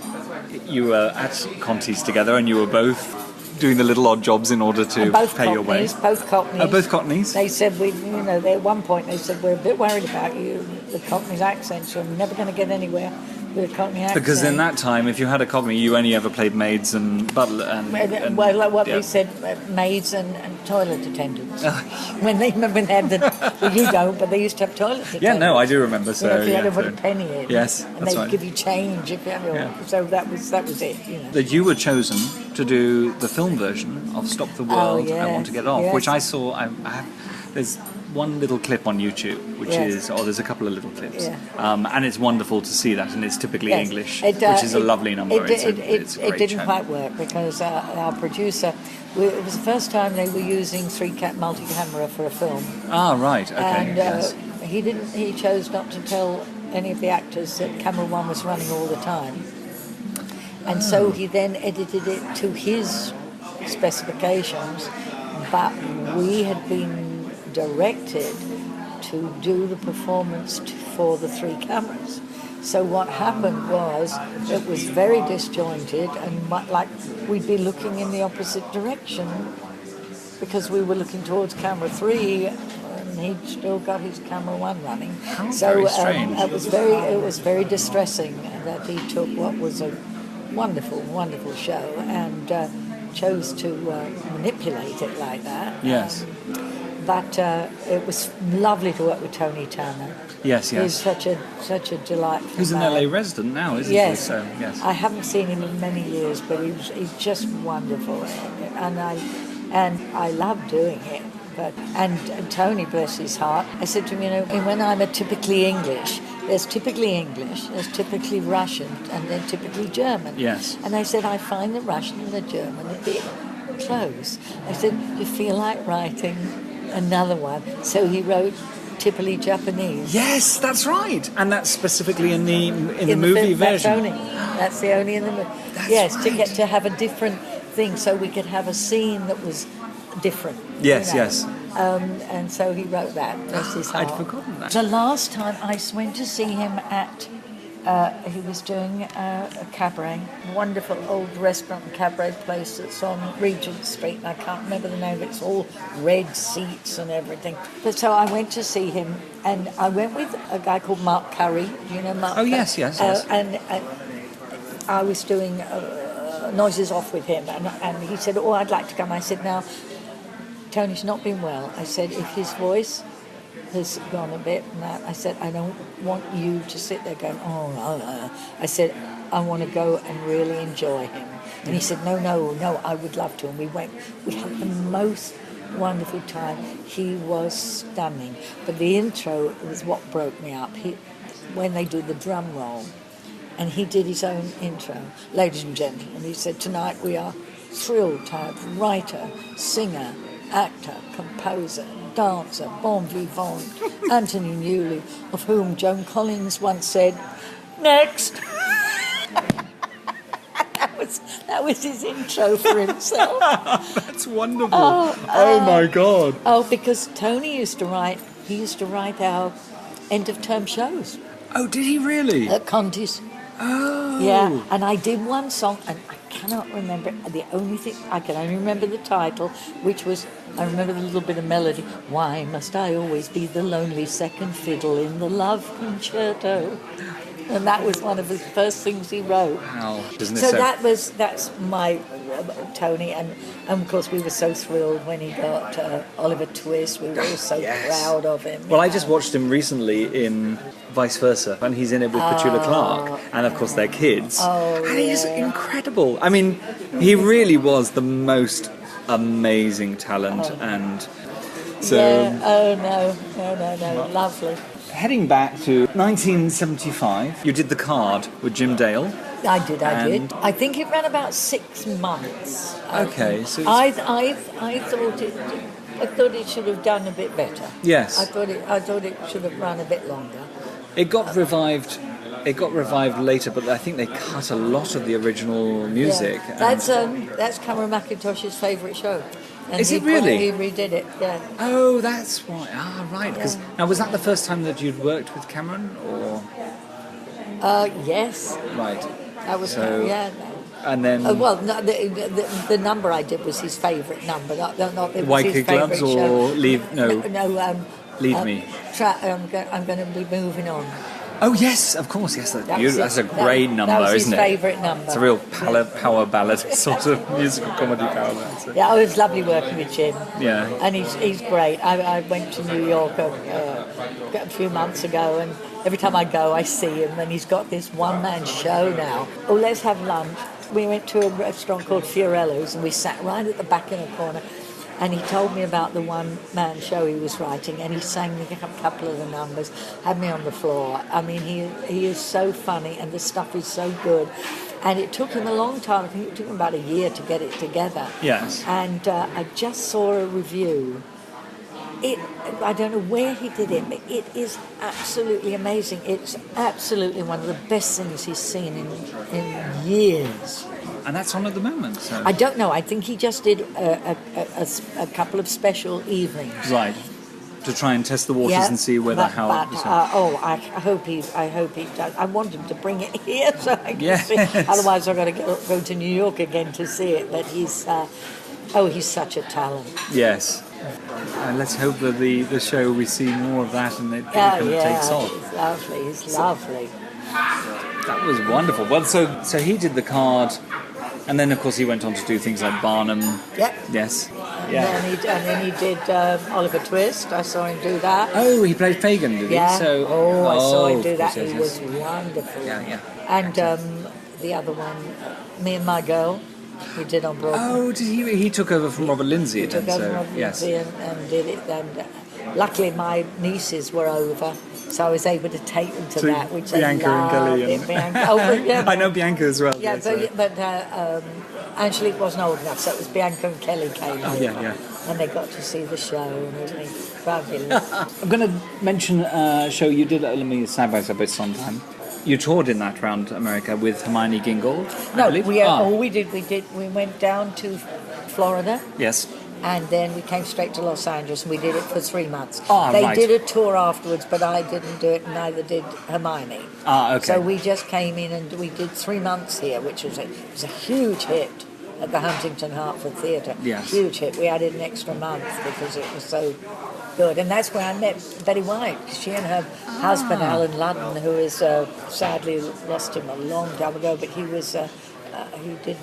you were at Conti's together, and you were both doing the little odd jobs in order to And both pay your way. Cockneys, both Cockneys. Oh, both Cockneys? They said at one point they said we're a bit worried about you, the Cockney's accents. You're never going to get anywhere with a Cockney accent. Because in that time, if you had a Cockney, you only ever played maids and butler and well, like what yeah. they said, maids and toilet attendants. when they had the, well, you don't, but they used to have toilet attendants. Yeah, no, I do remember. So You know, if you had to yeah, put so- a penny in, Yes, and that's they'd right. give you change if you had Yeah. So that was it. You know. That you were chosen to do the film version of Stop the World, I Want to Get Off, yes. which I saw. I have, there's one little clip on YouTube, which Yes. there's a couple of little clips, Yeah. And it's wonderful to see that, and it's typically Yes. English, It, which is a it- lovely number. It's a great didn't show. quite work because our producer, it was the first time they were using multi-camera for a film, Ah, right, okay, and yes. he chose not to tell any of the actors that camera one was running all the time, and so he then edited it to his specifications, but we had been directed to do the performance for the three cameras. So what happened was it was very disjointed, and like we'd be looking in the opposite direction because we were looking towards camera 3 and he'd still got his camera 1 running. So very strange. it was very distressing that he took what was a wonderful show and chose to manipulate it like that. Yes. But it was lovely to work with Tony Tanner. Yes, He's yes. such a delightful Who's an man. LA resident now, isn't Yes. he? So, yes. I haven't seen him in many years, but he's just wonderful, and I love doing it. But and Tony, bless his heart, I said to him, when I'm typically English, there's typically Russian, and then typically German. Yes. And I said I find the Russian and the German a bit close. I said, do you feel like writing another one? So he wrote typically Japanese. Yes, that's right, and that's specifically in the movie film, version. That's the only in the movie. Yes, right. to have a different thing, so we could have a scene that was different. Yes, yes. And so he wrote that. Bless his heart. I'd forgotten that. The last time I went to see him at, he was doing a cabaret, wonderful old restaurant and cabaret place that's on Regent Street, and I can't remember the name. It's all red seats and everything. But so I went to see him, and I went with a guy called Mark Curry. Do you know Mark? Oh, Curry? yes. And I was doing Noises Off with him, and he said, "Oh, I'd like to come." I said, "Now, Tony's not been well." I said, "If his voice has gone a bit and that," I said, "I don't want you to sit there going, oh. I said, "I want to go and really enjoy him." And he said, no, I would love to. And we went. We had the most wonderful time. He was stunning. But the intro was what broke me up. When they do the drum roll, and he did his own intro. Ladies and gentlemen, he said, tonight we are thrilled to have writer, singer, actor, composer, dancer, bon vivant, Anthony Newley, of whom Joan Collins once said, "Next." That was his intro for himself. That's wonderful. Oh my God. Oh, because Tony used to write our end of term shows Oh, did he really? at Conti's. Oh. Yeah, and I did one song, and I cannot remember it. The only thing, I can only remember the title, which was, I remember the little bit of melody, why must I always be the lonely second fiddle in the love concerto? And that was one of the first things he wrote. Wow. Isn't it So that's my Tony, and of course we were so thrilled when he got Oliver Twist. We were all so proud of him. Well, I just watched him recently in Vice Versa, and he's in it with Petula Clark, and of course their kids. Oh, and he's incredible. I mean, he really was the most amazing talent, and so... No, lovely. Heading back to 1975, you did The Card with Jim Dale. I did. I think it ran about 6 months. Okay, so I thought it should have done a bit better. yes, I thought it should have run a bit longer. it got revived. It got revived later, but I think they cut a lot of the original music. Yeah. That's Cameron Mackintosh's favourite show. And Is it really? He redid it. Yeah. Oh, that's why. Ah, right. Because now, was that the first time that you'd worked with Cameron, or Yes. right? That was So- yeah. And then Well, no, the number I did was his favourite number, not it was White his Kid favourite Gloves show. or Leave No, Leave Me. I'm going to be moving on. Oh yes, of course, yes. That's, That was that's a it. great That number, was his isn't it? favourite number. It's a real power ballad sort of musical comedy power ballad. So. Yeah, it was lovely working with Jim. Yeah. And he's great. I went to New York a few months ago, and every time I go, I see him, and he's got this one-man show now. Oh, let's have lunch. We went to a restaurant called Fiorello's, and we sat right at the back in a corner, and he told me about the one-man show he was writing, and he sang me a couple of the numbers, had me on the floor. I mean, he is so funny, and the stuff is so good. And it took him a long time. I think it took him about a year to get it together. Yes. And I just saw a review. I don't know where he did it, but it is absolutely amazing. It's absolutely one of the best things he's seen in years. And that's on at the moment. So. I don't know. I think he just did a couple of special evenings. Right. To try and test the waters and see whether I hope he does. I want him to bring it here so I can see it. Otherwise, I've got to go to New York again to see it. But he's such a talent. Yes. And let's hope that the show we see more of that and it kind of takes off. He's lovely. He's lovely. That was wonderful. Well, so he did The Card, and then of course he went on to do things like Barnum. Yep. Yes. And then he did Oliver Twist. I saw him do that. Oh, he played Fagin, did he? Yeah. So, I saw him do of that. course, He yes. was wonderful. Yeah. And the other one, Me and My Girl, he did on Broadway. Oh, did he? He took over from Robert Lindsay. He took over so, Robert yes. Lindsay and did it. And luckily, my nieces were over, so I was able to take them to that, which Bianca they and loved. Kelly. And... Bianca. I know Bianca as well. Yeah, but Angelique wasn't old enough, so it was Bianca and Kelly came in. Yeah. And they got to see the show, and it was fabulous. I'm going to mention a show you did at Let Side by Side by Sondheim. You toured in that around America with Hermione Gingold. We went down to Florida. Yes. And then we came straight to Los Angeles, and we did it for 3 months. Right. They did a tour afterwards, but I didn't do it, and neither did Hermione. Okay. So we just came in and we did 3 months here, which was a huge hit at the Huntington Hartford Theatre. Yes. Huge hit. We added an extra month because it was so good. And that's where I met Betty White. She and her husband, Alan Ludden, who is sadly lost him a long time ago, but he was... he did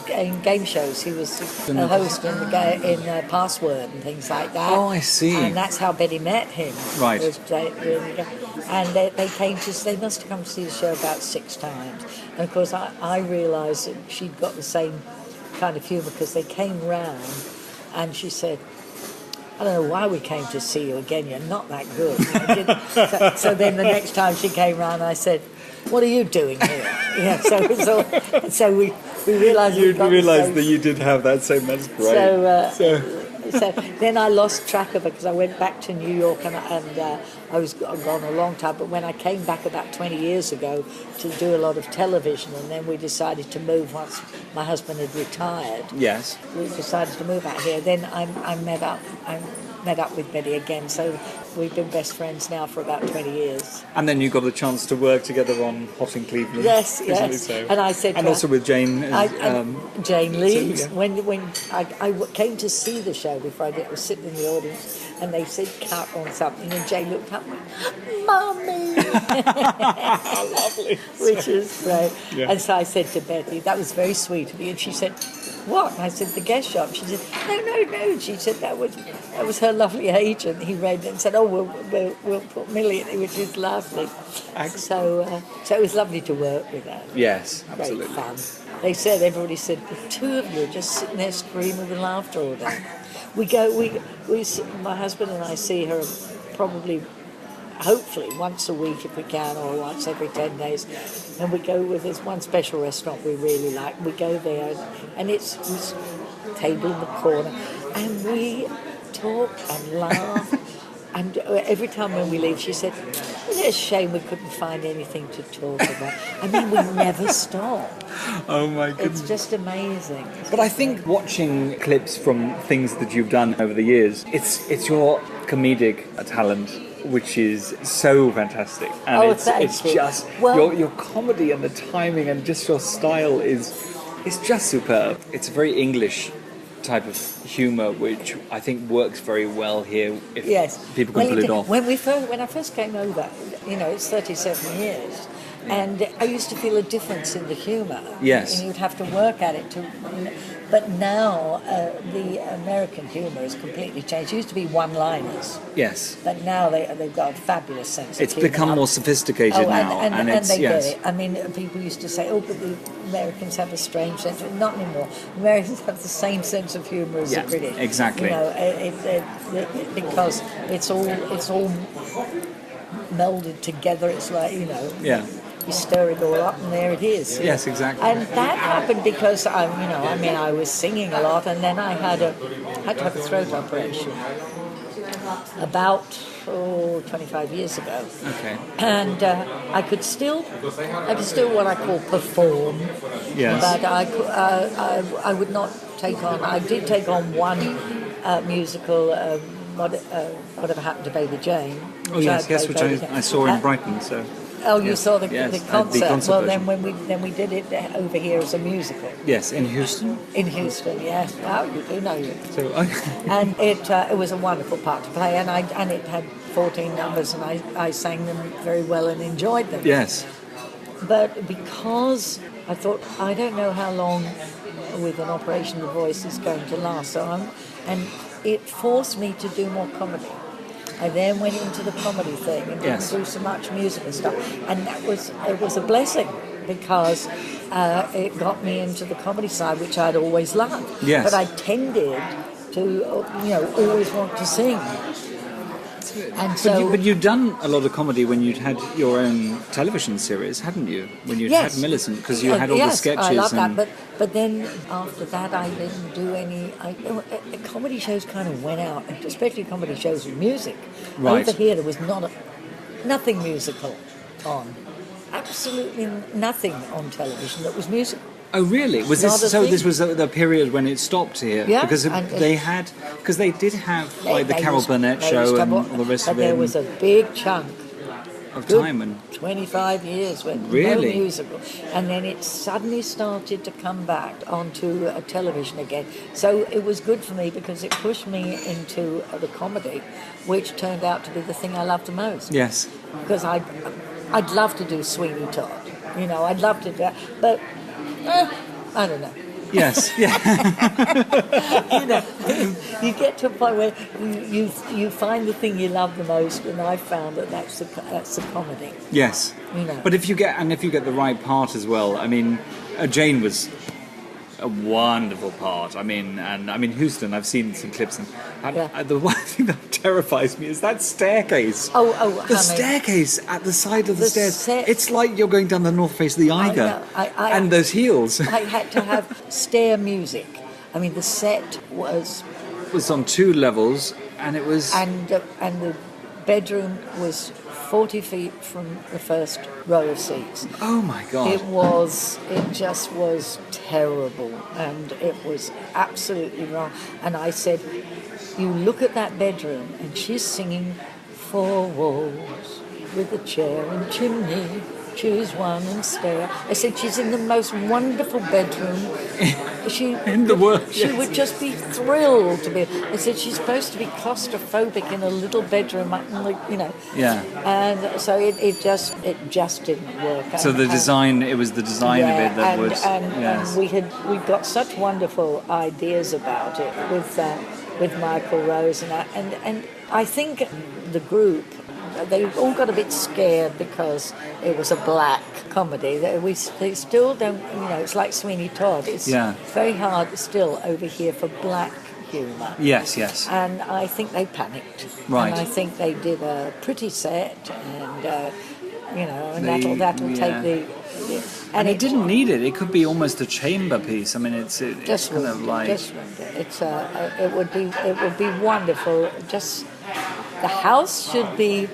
game shows. He was a host in Password and things like that. Oh, I see. And that's how Betty met him. Right. And they must have come to see the show about 6 times. And of course, I realised that she'd got the same kind of humour because they came round and she said, I don't know why we came to see you again. You're not that good. So then the next time she came round, I said, what are you doing here? Yeah, so we realised that you did have that same. That's great. So then I lost track of it because I went back to New York and I was gone a long time. But when I came back about 20 years ago to do a lot of television, and then we decided to move once my husband had retired. Yes. We decided to move out here. Then I met up with Betty again. So we've been best friends now for about 20 years. And then you got a chance to work together on Hot in Cleveland. Yes, recently, yes. So. And I said, and also with Jane. Jane Lee. So, yeah. When I came to see the show before I did, I was sitting in the audience, and they said cut on something, and Jane looked up and went, "Mummy," Lovely. which is great. Yeah. And so I said to Betty, that was very sweet of you, and she said, "What?" And I said, "The guest shop." She said, No. She said that was her lovely agent. He read it and said, "Oh, we'll put Millie in it," which is lovely. So it was lovely to work with her. Yes, absolutely. Great fun. Everybody said, the two of you are just sitting there screaming with laughter all day. My husband and I see her probably, hopefully, once a week if we can, or once every 10 days. And we go with this one special restaurant we really like. We go there, and it's table in the corner, and we talk and laugh. And every time when we leave, she said, "Isn't it a shame we couldn't find anything to talk about?" I mean, we never stop. Oh my goodness. It's just amazing. But I think watching clips from things that you've done over the years, it's your comedic talent which is so fantastic. And it's you. just your comedy and the timing and just your style is just superb. It's a very English type of humour which I think works very well here if people can pull it off. When I first came over, it's 37 years, and I used to feel a difference in the humour. Yes. And you'd have to work at it but now the American humour has completely changed. It used to be one-liners. Yes. But now they've got a fabulous sense of humour. It's become more sophisticated now. And they get it. I mean, people used to say, but the Americans have a strange sense of... Not anymore. Americans have the same sense of humour as the British. Exactly. Because it's all melded together. It's like, Yeah. You stir it all up, and there it is. Yes, exactly. And that happened because I was singing a lot, and then I had to have a throat operation about 25 years ago. Okay. And I could still what I call perform. Yes. But I would not take on. I did take on one musical. Whatever happened to Baby Jane? Oh yes, which I saw in Brighton. So. Oh, you saw the concert. Well, version. then we did it over here as a musical. Yes, in Houston. In Houston, yes. Wow, you do know you. So, and it was a wonderful part to play, and it had 14 numbers, and I sang them very well and enjoyed them. Yes. But because I thought, I don't know how long with an operation the voice is going to last, and it forced me to do more comedy. I then went into the comedy thing and didn't do so much musical stuff, and it was a blessing because it got me into the comedy side, which I'd always loved. Yes. But I tended to, always want to sing. And so, but you'd done a lot of comedy when you'd had your own television series, hadn't you? When you'd had Millicent, because you had all the sketches. I love that. But then after that, I didn't do any. Comedy shows kind of went out, especially comedy shows with music. Right. Over here, there was nothing musical on. Absolutely nothing on television that was musical. Oh really? Was this so? This was the period when it stopped here, yeah, because they did have the Carol Burnett show and all the rest of it. There was a big chunk of time and 25 years when really? No musical, and then it suddenly started to come back onto television again. So it was good for me because it pushed me into the comedy, which turned out to be the thing I loved the most. Yes, because I'd love to do Sweeney Todd, I'd love to do that, but I don't know. Yes, yeah. You get to a point where you find the thing you love the most, and I found that's the comedy. Yes. But if you get the right part as well, I mean, Jane was a wonderful part. I mean, Houston. I've seen some clips, and the one thing that terrifies me is that staircase. The staircase at the side of the stairs. It's like you're going down the north face of the Eiger, and those heels. I had to have stair music. I mean, the set was on 2 levels, and it was and the bedroom was 40 feet from the first row of seats. Oh my God. It just was terrible, and it was absolutely wrong. And I said, you look at that bedroom, and she's singing 4 walls with a chair and chimney. Choose one and stare. I said, she's in the most wonderful bedroom. In the world, She yes. would just be thrilled to be. I said, she's supposed to be claustrophobic in a little bedroom, you know. Yeah. And so it just didn't work. So the design, it was the design of it that was. And we got such wonderful ideas about it with Michael Rose and I think the group, they all got a bit scared because it was a black comedy. They still don't, you know, it's like Sweeney Todd. It's very hard still over here for black humour. Yes. And I think they panicked. Right. And I think they did a pretty set, and you know, and that'll take the. And it didn't need it. It could be almost a chamber piece. I mean, it's just kind of like. It's it would be wonderful. Just the house should be.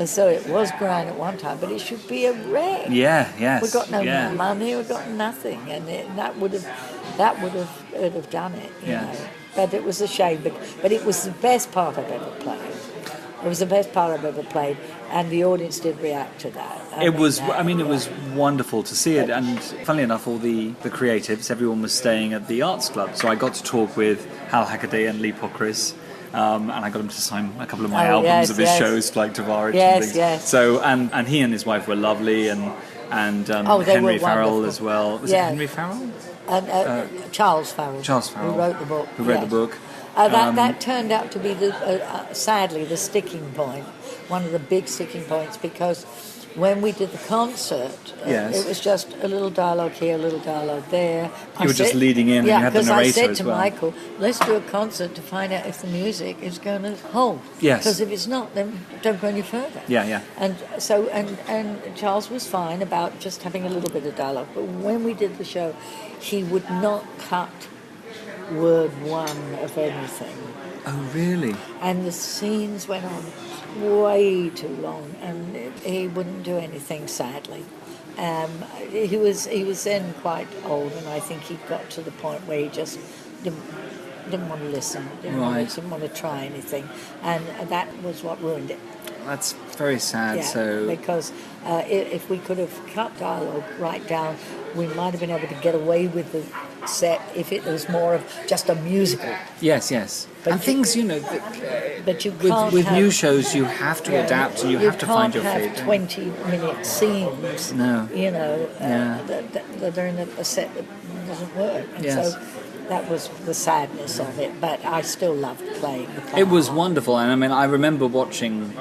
So it was grand at one time, but it should be a wreck. Yeah, yes. We got no money, we got nothing, and that would have done it. You know. But it was a shame. But it was the best part I've ever played. It was the best part I've ever played, and the audience did react to that. It was wonderful to see it, and funnily enough, all the creatives, everyone was staying at the Arts Club, so I got to talk with Hal Hackaday and Lee Pocris. And I got him to sign a couple of my albums of his shows, like Tavares and things. Yes. So and he and his wife were lovely, and Henry Farrell as well. Was it Henry Farrell? Charles Farrell. Charles Farrell. Who wrote the book. Who read the book. That turned out to be sadly the sticking point, one of the big sticking points, because when we did the concert, it was just a little dialogue here, a little dialogue there. You were just leading in, and you had the narrator as well. Yeah, because I said to Michael, let's do a concert to find out if the music is going to hold. Yes. Because if it's not, then don't go any further. Yeah. And so, and Charles was fine about just having a little bit of dialogue, but when we did the show, he would not cut word one of anything. Oh, really? And the scenes went on way too long, and he wouldn't do anything, sadly. He was then quite old, and I think he got to the point where he just didn't want to listen, didn't want to try anything, and that was what ruined it. That's very sad. Yeah, because if we could have cut dialogue right down, we might have been able to get away with the set if it was more of just a musical. Yes. But and things, you know, but you can't with new shows, you have to adapt and you have to find your feet. You can't have 20-minute scenes. No. You know, that are in a set that doesn't work. And so that was the sadness of it. But I still loved playing the part. It was wonderful, and I mean, I remember watching.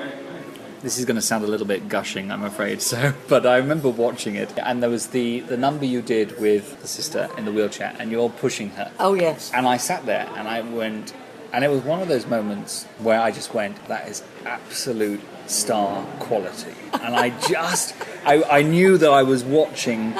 This is going to sound a little bit gushing, I'm afraid. But I remember watching it, and there was the number you did with the sister in the wheelchair, and you're pushing her. Oh yes. And I sat there, and I went, and it was one of those moments where I just went, "That is absolute star quality," and I knew that I was watching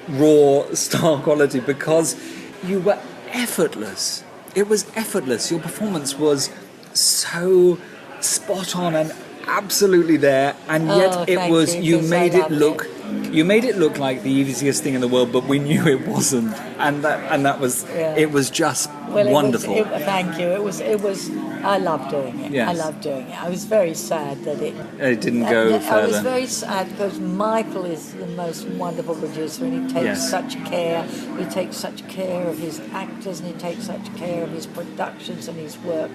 raw star quality because you were effortless. It was effortless. Your performance was so spot on and absolutely there, and yet it was you made it look like the easiest thing in the world, but we knew it wasn't, and that was it was just wonderful. Thank you. It was I loved doing it. Yes. I loved doing it. I was very sad that it didn't go further. I was very sad because Michael is the most wonderful producer, and he takes such care. He takes such care of his actors, and he takes such care of his productions and his work.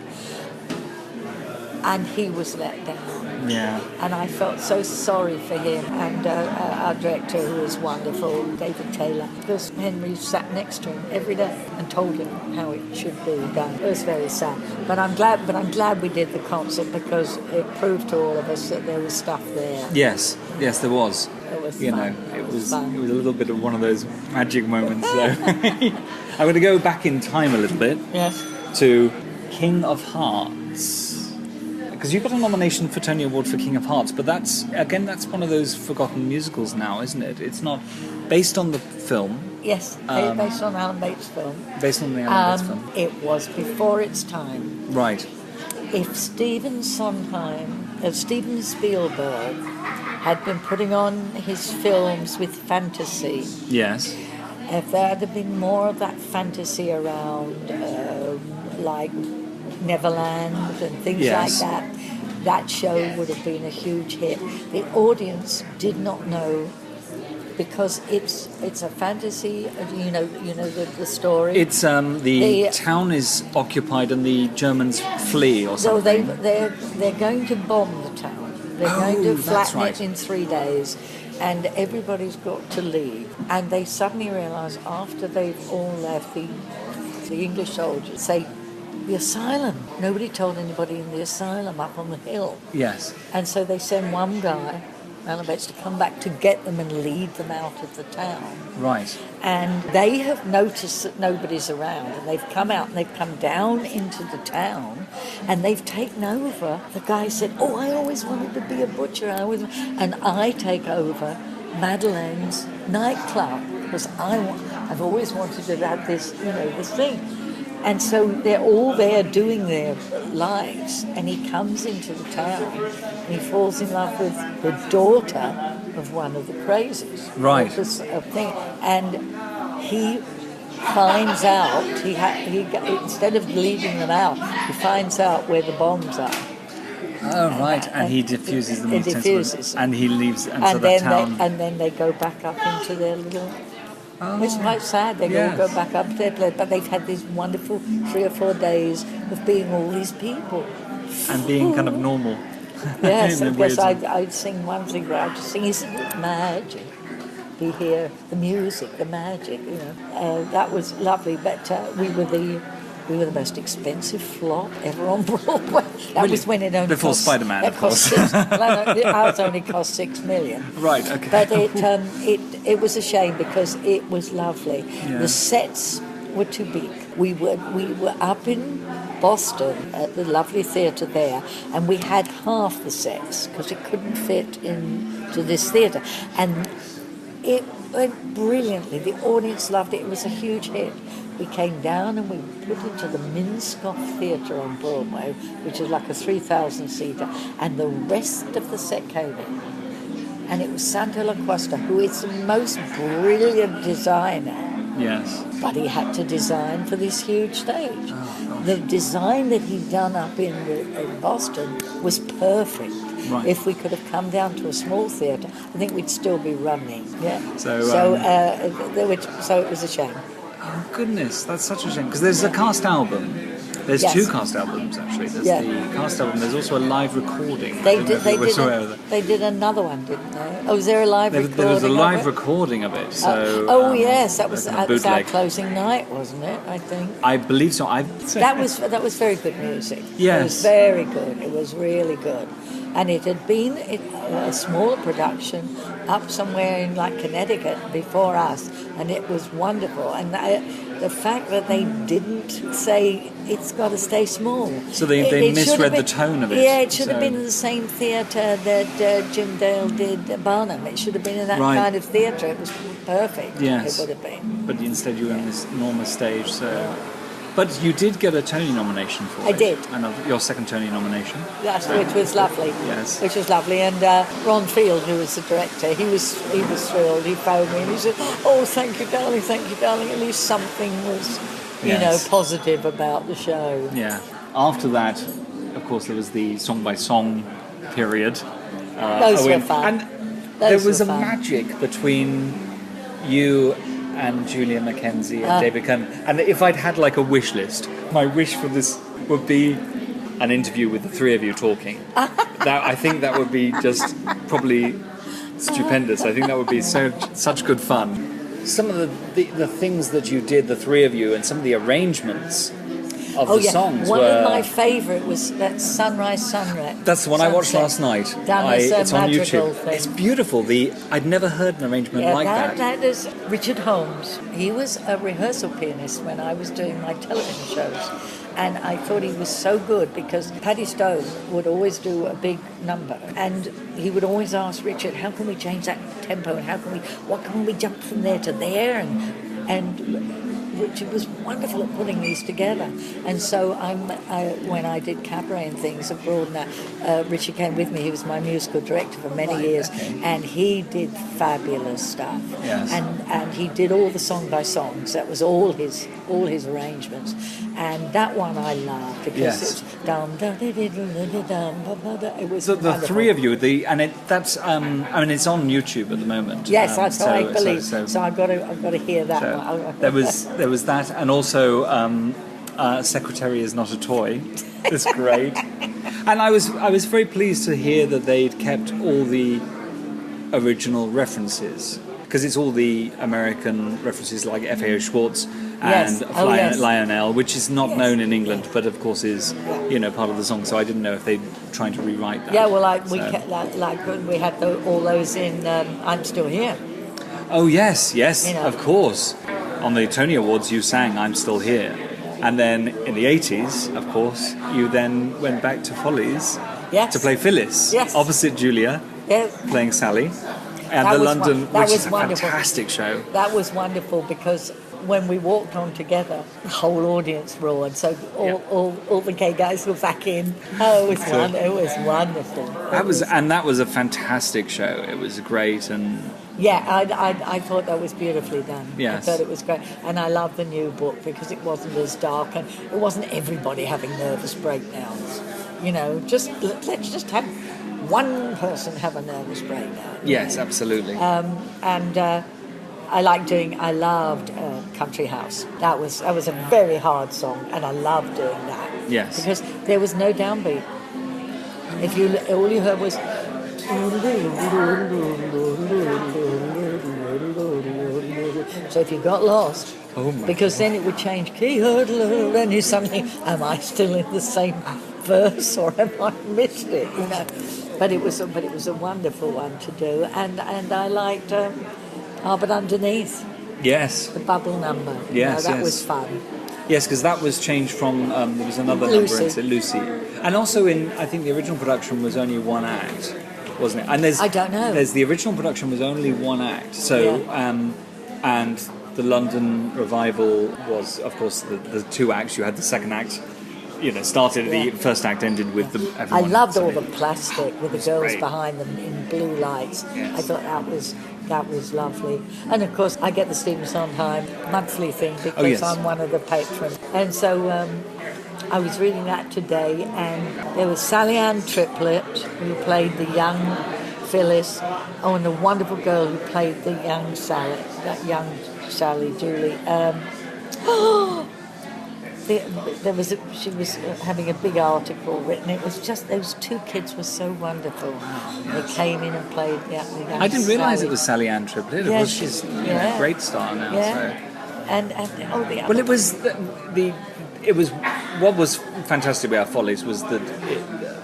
And he was let down. Yeah. And I felt so sorry for him. And our director, who is wonderful, David Taylor, because Henry sat next to him every day and told him how it should be done. It was very sad. But I'm glad we did the concert because it proved to all of us that there was stuff there. Yes, there was. It was fun. It was fun. It was a little bit of one of those magic moments. So I'm going to go back in time a little bit. Yes. To King of Hearts. Because you got a nomination for Tony Award for King of Hearts, but that's one of those forgotten musicals now, isn't it? It's not based on the film. Yes, based on Alan Bates' film. Based on the Alan Bates film. It was before its time. Right. If Steven Spielberg had been putting on his films with fantasy. Yes. If there had been more of that fantasy around, like Neverland and things like that, that show would have been a huge hit. The audience did not know, because it's a fantasy. You know the story. It's the town is occupied and the Germans flee or So something. they're going to bomb the town. They're going to flatten it in 3 days, and everybody's got to leave. And they suddenly realise, after they've all left, the English soldiers say, the asylum. Nobody told anybody in the asylum up on the hill. Yes. And so they send one guy, Malabets, to come back to get them and lead them out of the town. Right. And they have noticed that nobody's around, and they've come out and they've come down into the town, and they've taken over. The guy said, "Oh, I always wanted to be a butcher. And I take over Madeleine's nightclub, because I've always wanted to have this, this thing." And so they're all there doing their lives, and he comes into the town and he falls in love with the daughter of one of the crazies. Right. This thing. And he finds out, he instead of leading them out, he finds out where the bombs are. Oh, right. And he diffuses them. He diffuses. And he leaves, and so the then town... and then they go back up into their little... Oh, it's quite sad. They all go back up to their place, but they've had these wonderful 3 or 4 days of being all these people. And being kind of normal. Yes, because I'd sing one thing where I'd just sing, "Isn't it magic? We hear the music, the magic," that was lovely. But we were the most expensive flop ever on Broadway. That was when it only before cost, Spider-Man, of course. Ours only cost $6 million. Right. Okay. But it was a shame, because it was lovely. Yeah. The sets were too big. We were up in Boston at the lovely theatre there, and we had half the sets because it couldn't fit into this theatre, and it went brilliantly. The audience loved it. It was a huge hit. We came down and we put it to the Minskoff Theatre on Broadway, which is like a 3,000-seater, and the rest of the set came in. And it was Santo LaCosta, who is the most brilliant designer. Yes. But he had to design for this huge stage. The design that he'd done up in Boston was perfect. Right. If we could have come down to a small theatre, I think we'd still be running. Yeah. So it was a shame. Oh, goodness, that's such a shame. Because there's a cast album. There's 2 cast albums, actually. There's the cast album. There's also a live recording. They did another one, didn't they? Oh, was there a live recording? There was a live recording of it. So, yes, that was our bootleg. closing night, wasn't it? I think. I believe so. That was very good music. Yes. It was very good. It was really good. And it had been a smaller production up somewhere in like Connecticut before us, and it was wonderful. And the fact that they didn't say it's got to stay small. So they misread the tone of it. Yeah, it should have been in the same theatre that Jim Dale did Barnum. It should have been in that kind of theatre. It was perfect. Yes. It would have been. But instead you were on this enormous stage, so... But you did get a Tony nomination for it. I did. And your second Tony nomination. Yes, which was lovely. Yes. Which was lovely. And Ron Field, who was the director, he was thrilled. He phoned me and he said, "Oh, thank you, darling. At least something was, positive about the show." Yeah. After that, of course, there was the song-by-song period. Those were fun. And there was a magic between you and Julia Mackenzie and David Kern. And if I'd had like a wish list, my wish for this would be an interview with the 3 of you talking. I think that would be just probably stupendous. I think that would be such good fun. Some of the things that you did, the 3 of you, and some of the arrangements of the songs One were... of my favourite was that Sunrise Sunset. That's the one I watched last night. It's on YouTube. Thing. It's beautiful. I'd never heard an arrangement like that. That is Richard Holmes. He was a rehearsal pianist when I was doing my television shows. And I thought he was so good because Paddy Stone would always do a big number. And he would always ask Richard, how can we change that tempo? And what can we jump from there to there? And Richard was wonderful at putting these together. And so when I did cabaret and things abroad, Richard came with me. He was my musical director for many years, and he did fabulous stuff. Yes. And he did all the song by songs. That was all his arrangements. And that one I loved because it was dum dum dum dum. It was the wonderful. three of you, it's on YouTube at the moment. Yes, I believe. So I've got to hear that one. There was that, and also Secretary is Not a Toy. It's great. And I was very pleased to hear that they'd kept all the original references, because it's all the American references like F.A.O. Schwartz and Lionel, which is not known in England, but of course is part of the song. So I didn't know if they're trying to rewrite that. Yeah, well, we had all those in I'm Still Here. Oh yes, of course. On the Tony Awards, you sang "I'm Still Here," and then in the '80s, of course, you then went back to Follies to play Phyllis opposite Julia, playing Sally, and the London, which is a fantastic show. That was wonderful because when we walked on together, the whole audience roared. So all the gay guys were back in. Oh, it was wonderful. That was a fantastic show. It was great and. Yeah, I thought that was beautifully done. Yes. I thought it was great. And I love the new book because it wasn't as dark and it wasn't everybody having nervous breakdowns. Let's just have one person have a nervous breakdown. Yes, absolutely. I loved Country House. That was a very hard song and I loved doing that. Yes. Because there was no downbeat. All you heard was... So if you got lost, because then it would change key, and you suddenly, am I still in the same verse or have I missed it? But it was a wonderful one to do, and I liked But Underneath. Yes. The bubble number. Yes, that was fun. Yes, because that was changed from there was another number into Lucy, and also I think the original production was only one act. Wasn't it? And I don't know. The original production was only one act. So, and the London revival was, of course, the two acts. You had the second act, started the first act, ended with everyone. I loved all the plastic with the girls great. behind them in blue lights. Yes. I thought that was lovely. And of course, I get the Stephen Sondheim monthly thing because I'm one of the patrons. And so. I was reading that today, and there was Sally Ann Triplett, who played the young Phyllis, and the wonderful girl who played the young Sally, Julie. She was having a big article written. It was just those two kids were so wonderful. They came in and played the young I didn't realise Sally. it was Sally Ann Triplett. Yeah, She's a great star now. Yeah. So. And the other. Well, it was It was what was fantastic about Follies was that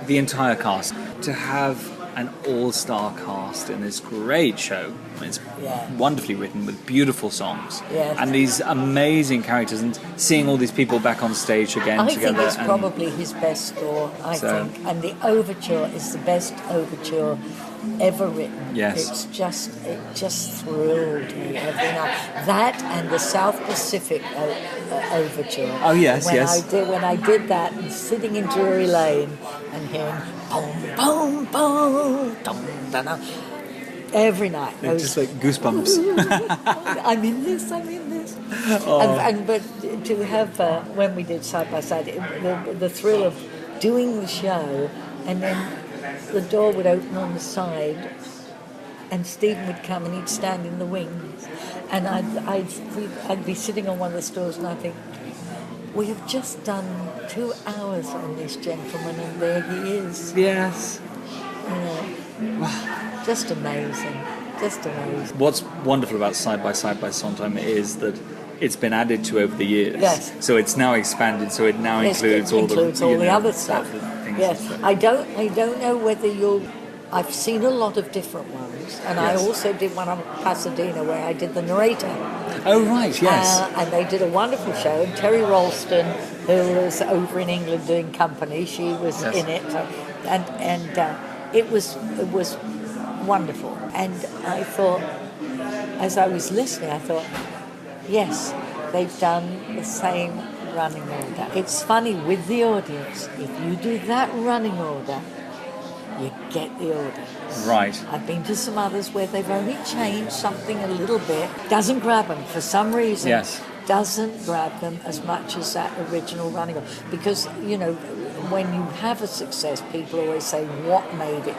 the entire cast, to have an all-star cast in this great show. It's wonderfully written with beautiful songs and these amazing characters, and seeing all these people back on stage again together. I think it's probably his best score. I think, and the overture is the best overture ever written. Yes. It just thrilled me every night. That and the South Pacific overture. Oh yes, when I did that, and sitting in Drury Lane and hearing boom, boom, boom, dum, dum, dum, every night. It's just like goosebumps. I'm in this. But to have when we did Side by Side, the thrill of doing the show, and then the door would open on the side and Stephen would come and he'd stand in the wings, and I'd be sitting on one of the stools and I'd think, we have just done 2 hours on this gentleman and there he is. Yes. Just amazing. What's wonderful about Side by Sondheim is that it's been added to over the years. Yes. So it's now expanded, so it now includes all the other stuff. Yes. I don't know whether I've seen a lot of different ones, and I also did one on Pasadena where I did the narrator. Oh right, yes. And they did a wonderful show. And Terry Ralston, who was over in England doing Company, she was in it, and it was wonderful. And I thought, as I was listening, I thought, yes, they've done the same running order. It's funny with the audience, if you do that running order, you get the audience. Right. I've been to some others where they've only changed something a little bit. Doesn't grab them for some reason. Yes. Doesn't grab them as much as that original running order. Because, you know, when you have a success, people always say, what made it?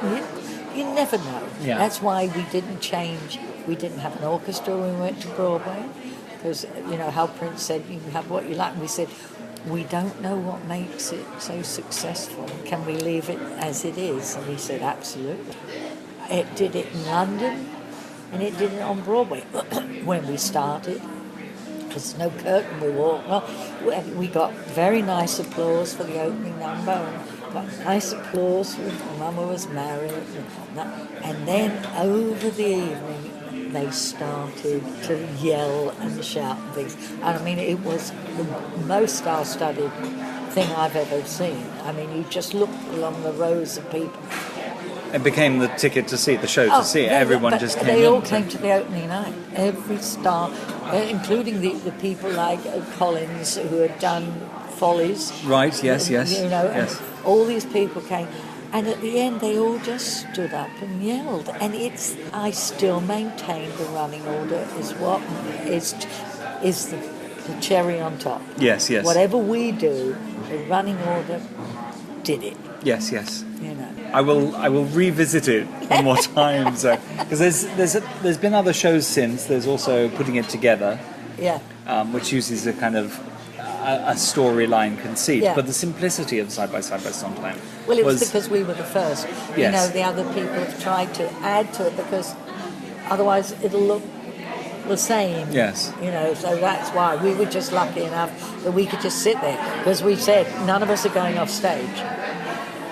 You never know. Yeah. That's why we didn't change. We didn't have an orchestra when we went to Broadway. Because, you know, how Prince said, you can have what you like. And we said, we don't know what makes it so successful. Can we leave it as it is? And he said, absolutely. It did it in London, and it did it on Broadway when we started. There's no curtain we walked. Well, we got very nice applause for the opening number, and got nice applause when Mama was married. And then over the evening, they started to yell and shout and things. And I mean, it was the most star-studded thing I've ever seen. I mean, you just looked along the rows of people. It became the ticket to see, the show to see. Everyone just came in. They all came to the opening night. Every star, including the people like Collins who had done Follies. Right, yes. You know, yes. And all these people came. And at the end, they all just stood up and yelled. And I still maintain the running order is what is the cherry on top. Yes. Whatever we do, the running order did it. Yes. You know. I will revisit it one more time. Because there's been other shows since. There's also Putting It Together. Yeah. Which uses a kind of a storyline conceit, Yeah. but the simplicity of Side by Sondheim. Well, it was because we were the first. Yes. You know, the other people have tried to add to it because otherwise it'll look the same. Yes. You know, so that's why we were just lucky enough that we could just sit there because we said none of us are going off stage.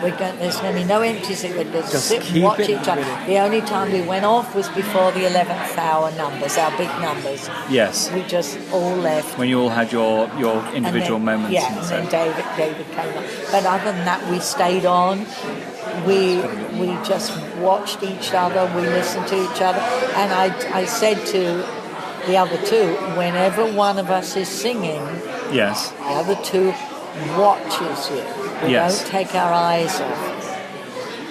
There's going to be no empty seat. We'd just sit and watch each other. The only time we went off was before the 11th hour numbers, our big numbers. Yes. We just all left. When you all had your individual moments. Yeah, and then David came on. But other than that, we stayed on. We just watched each other. We listened to each other. And I said to the other two, whenever one of us is singing, Yes. the other two watches you. We Yes. don't take our eyes off.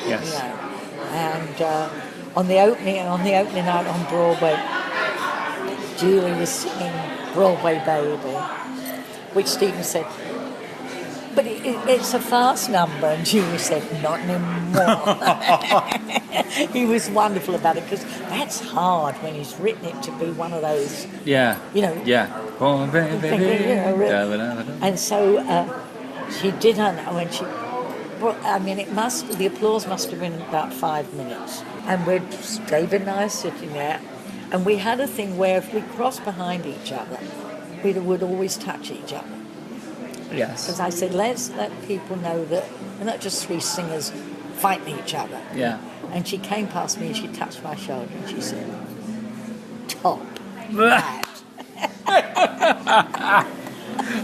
Yes. You know. And on the opening night on Broadway, Julie was singing Broadway Baby, which Stephen said, but it's a fast number, and Julie said, not anymore. He was wonderful about it because that's hard when he's written it to be one of those. Yeah. You know. Yeah. Oh, baby. And so she did her when she. Well, I mean, the applause must have been about 5 minutes, and David and I are sitting there, and we had a thing where if we crossed behind each other, we would always touch each other. Yes. Because I said, let's let people know that we're not just three singers fighting each other. Yeah. And she came past me and she touched my shoulder and she said, top that.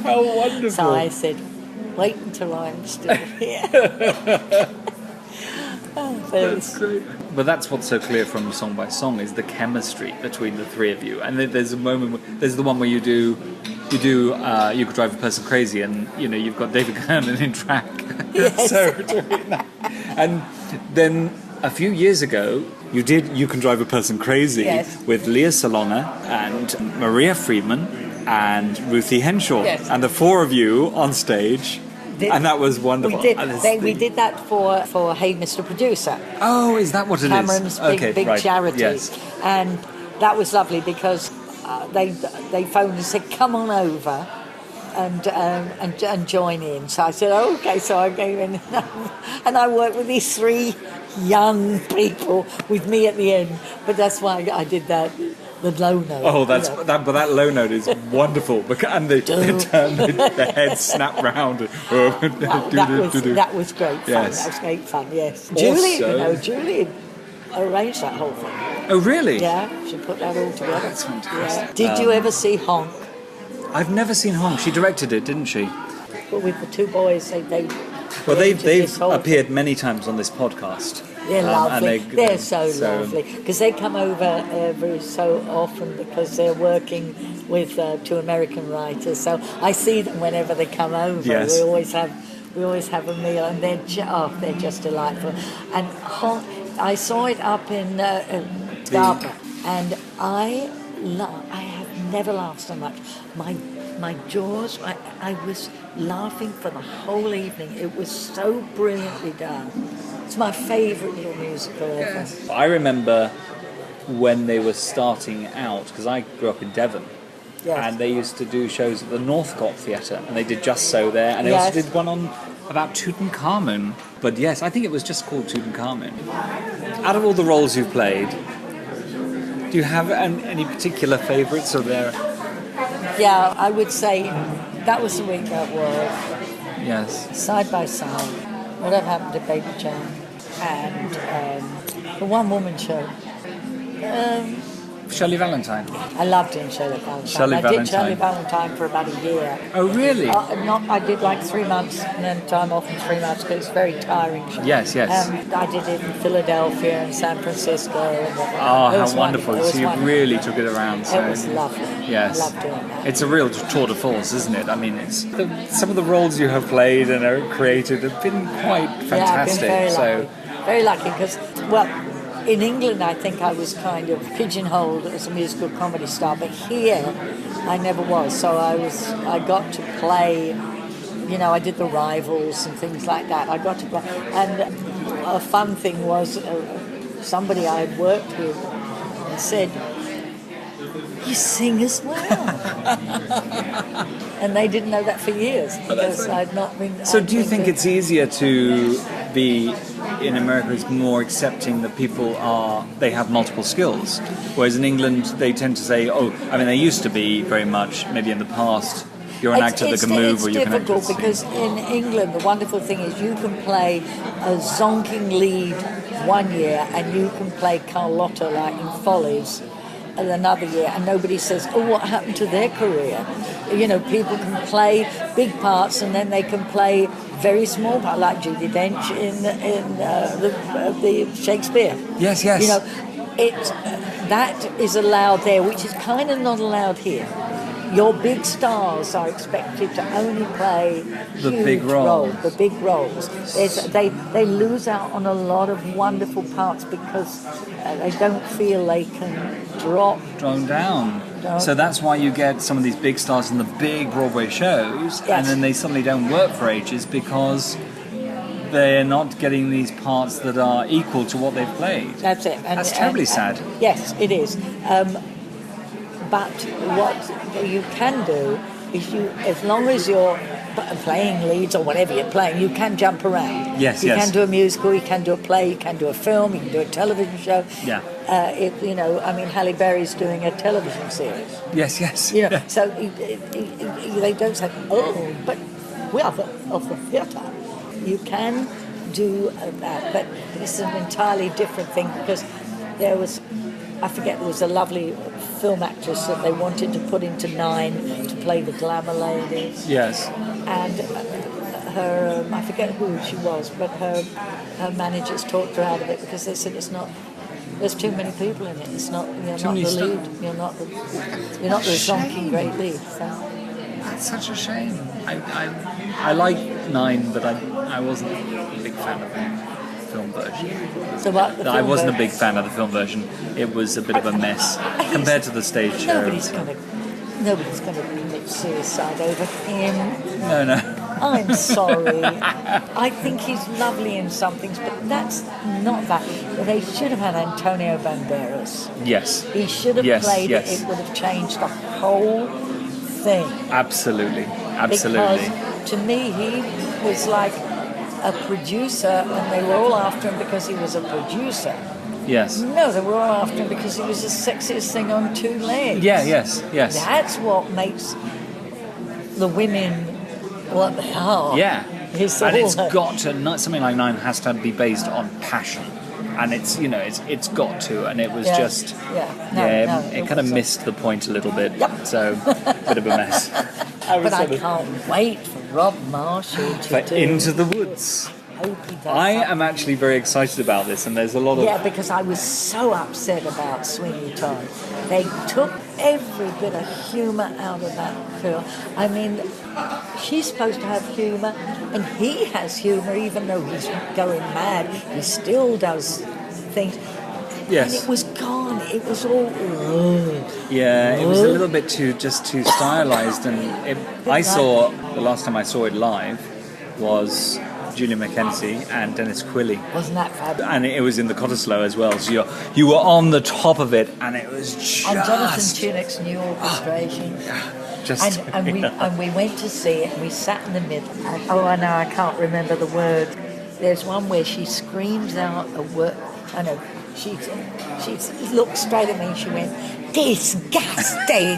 How wonderful. So I said, wait until I'm still here. That's great. But that's what's so clear from Song by Song is the chemistry between the three of you. And there's a moment, there's the one where you could drive a person crazy, and you know you've got David Kernan in track. Yes. So doing that. And then a few years ago, you did You Can Drive a Person Crazy Yes. with Leah Salona and Maria Friedman and Ruthie Henshaw, Yes. and the four of you on stage. And that was wonderful. We did that for Hey Mr. Producer. Oh, is that what it is? Cameron's big right. charity. Yes. And that was lovely because they phoned and said, come on over and join in. So I said, oh, okay. So I came in and I worked with these three young people with me at the end. But that's why I did that. The low note. Oh, but that low note is wonderful. And the head snap round. That was great fun. Yes. That was great fun. Yes. Also, Julie arranged that whole thing. Oh, really? Yeah, she put that all together. That's fantastic. Yeah. Did you ever see Honk? I've never seen Honk. She directed it, didn't she? Well, with the two boys, they Well, they've this whole appeared many times on this podcast. They're lovely. And they're so lovely because they come over every so often because they're working with 2 American writers. So I see them whenever they come over. Yes. We always have a meal, and they're just delightful. And I saw it up in Scarborough, and I have never laughed so much. My jaws, I was laughing for the whole evening. It was so brilliantly done. It's my favourite little musical ever. I remember when they were starting out, because I grew up in Devon, and they used to do shows at the Northcote Theatre, and they did Just So there, and they also did one on about Tutankhamun. But yes, I think it was just called Tutankhamun. Out of all the roles you've played, do you have any particular favourites, or there? Yeah, I would say That Was the Week That Was. Yes. Side by Side. Whatever Happened to Baby Jane. And the One Woman Show. Shirley Valentine. I loved doing Shirley Valentine. I did Shirley Valentine for about a year. Oh, really? I did like 3 months and then time off in 3 months because it's very tiring. Yes. I did it in Philadelphia and San Francisco. How wonderful. So you really took it around. So. It was lovely. Yes. I loved doing that. It's a real tour de force, isn't it? I mean, some of the roles you have played and are created have been quite fantastic. Yeah, I've been very lucky because, in England, I think I was kind of pigeonholed as a musical comedy star, but here I never was. So I got to play, I did The Rivals and things like that. I got to play, and a fun thing was somebody I had worked with said, "You sing as well," and they didn't know that for years because I'd not been. So, do you think it's easier to be in America? It's more accepting that people they have multiple skills, whereas in England they tend to say, they used to be very much maybe in the past. You're an actor that can move, or you can act. It's difficult because in England the wonderful thing is you can play a zonking lead one year and you can play Carlotta like in Follies another year, and nobody says, what happened to their career? People can play big parts and then they can play very small parts, like Judi Dench in the Shakespeare. Yes. That is allowed there, which is kind of not allowed here. Your big stars are expected to only play the big roles. The big roles. They lose out on a lot of wonderful parts because they don't feel they can drone down. So that's why you get some of these big stars in the big Broadway shows, and then they suddenly don't work for ages because they're not getting these parts that are equal to what they've played. That's it. That's terribly sad. Yes, it is. But what you can do is as long as you're playing leads or whatever you're playing, you can jump around. Yes. You can do a musical, you can do a play, you can do a film, you can do a television show. Yeah. Halle Berry's doing a television series. Yes. So they don't say, but we are of the theatre. You can do that, but it's an entirely different thing because there was a lovely film actress that they wanted to put into Nine to play the glamour lady. Yes. And her, I forget who she was, but her managers talked her out of it because they said there's too many people in it. You're not the lead. You're not the zonking great lead. So. That's such a shame. I like Nine, but I wasn't a big fan of the film version. So what? I wasn't a big fan of the film version. It was a bit of a mess compared to the stage show. Nobody's going to commit suicide over him. No. I'm sorry. I think he's lovely in some things, but that's not that. They should have had Antonio Banderas. Yes. He should have played it. It would have changed the whole thing. Absolutely. Because to me, he was like a producer, and they were all after him because he was a producer. Yes. No, they were all after him because he was the sexiest thing on two legs. Yeah, yes. That's what makes the women what they are. Yeah. And it's got to, something like Nine has to be based on passion. And it's got to, and it was just, it kind of missed the point a little bit. Yep. So, bit of a mess. But I can't wait for Rob Marshall to do Into the Woods. Hope he does I something. am actually very excited about this, and there's a lot of... Yeah, because I was so upset about Sweeney Todd. They took every bit of humour out of that film. I mean, she's supposed to have humour, and he has humour, even though he's going mad. He still does things. Yes. And it was gone. It was all... Yeah, it was a little bit too stylized, and the last time I saw it live was Julia McKenzie and Dennis Quilley. Wasn't that fabulous? And it was in the Cottesloe as well, so you were on the top of it, and it was just... And Jonathan Tunick's new orchestration. And we went to see it, and we sat in the middle. And, I know, I can't remember the word. There's one where she screams out a word. I know. She looked straight at me and she went, disgusting!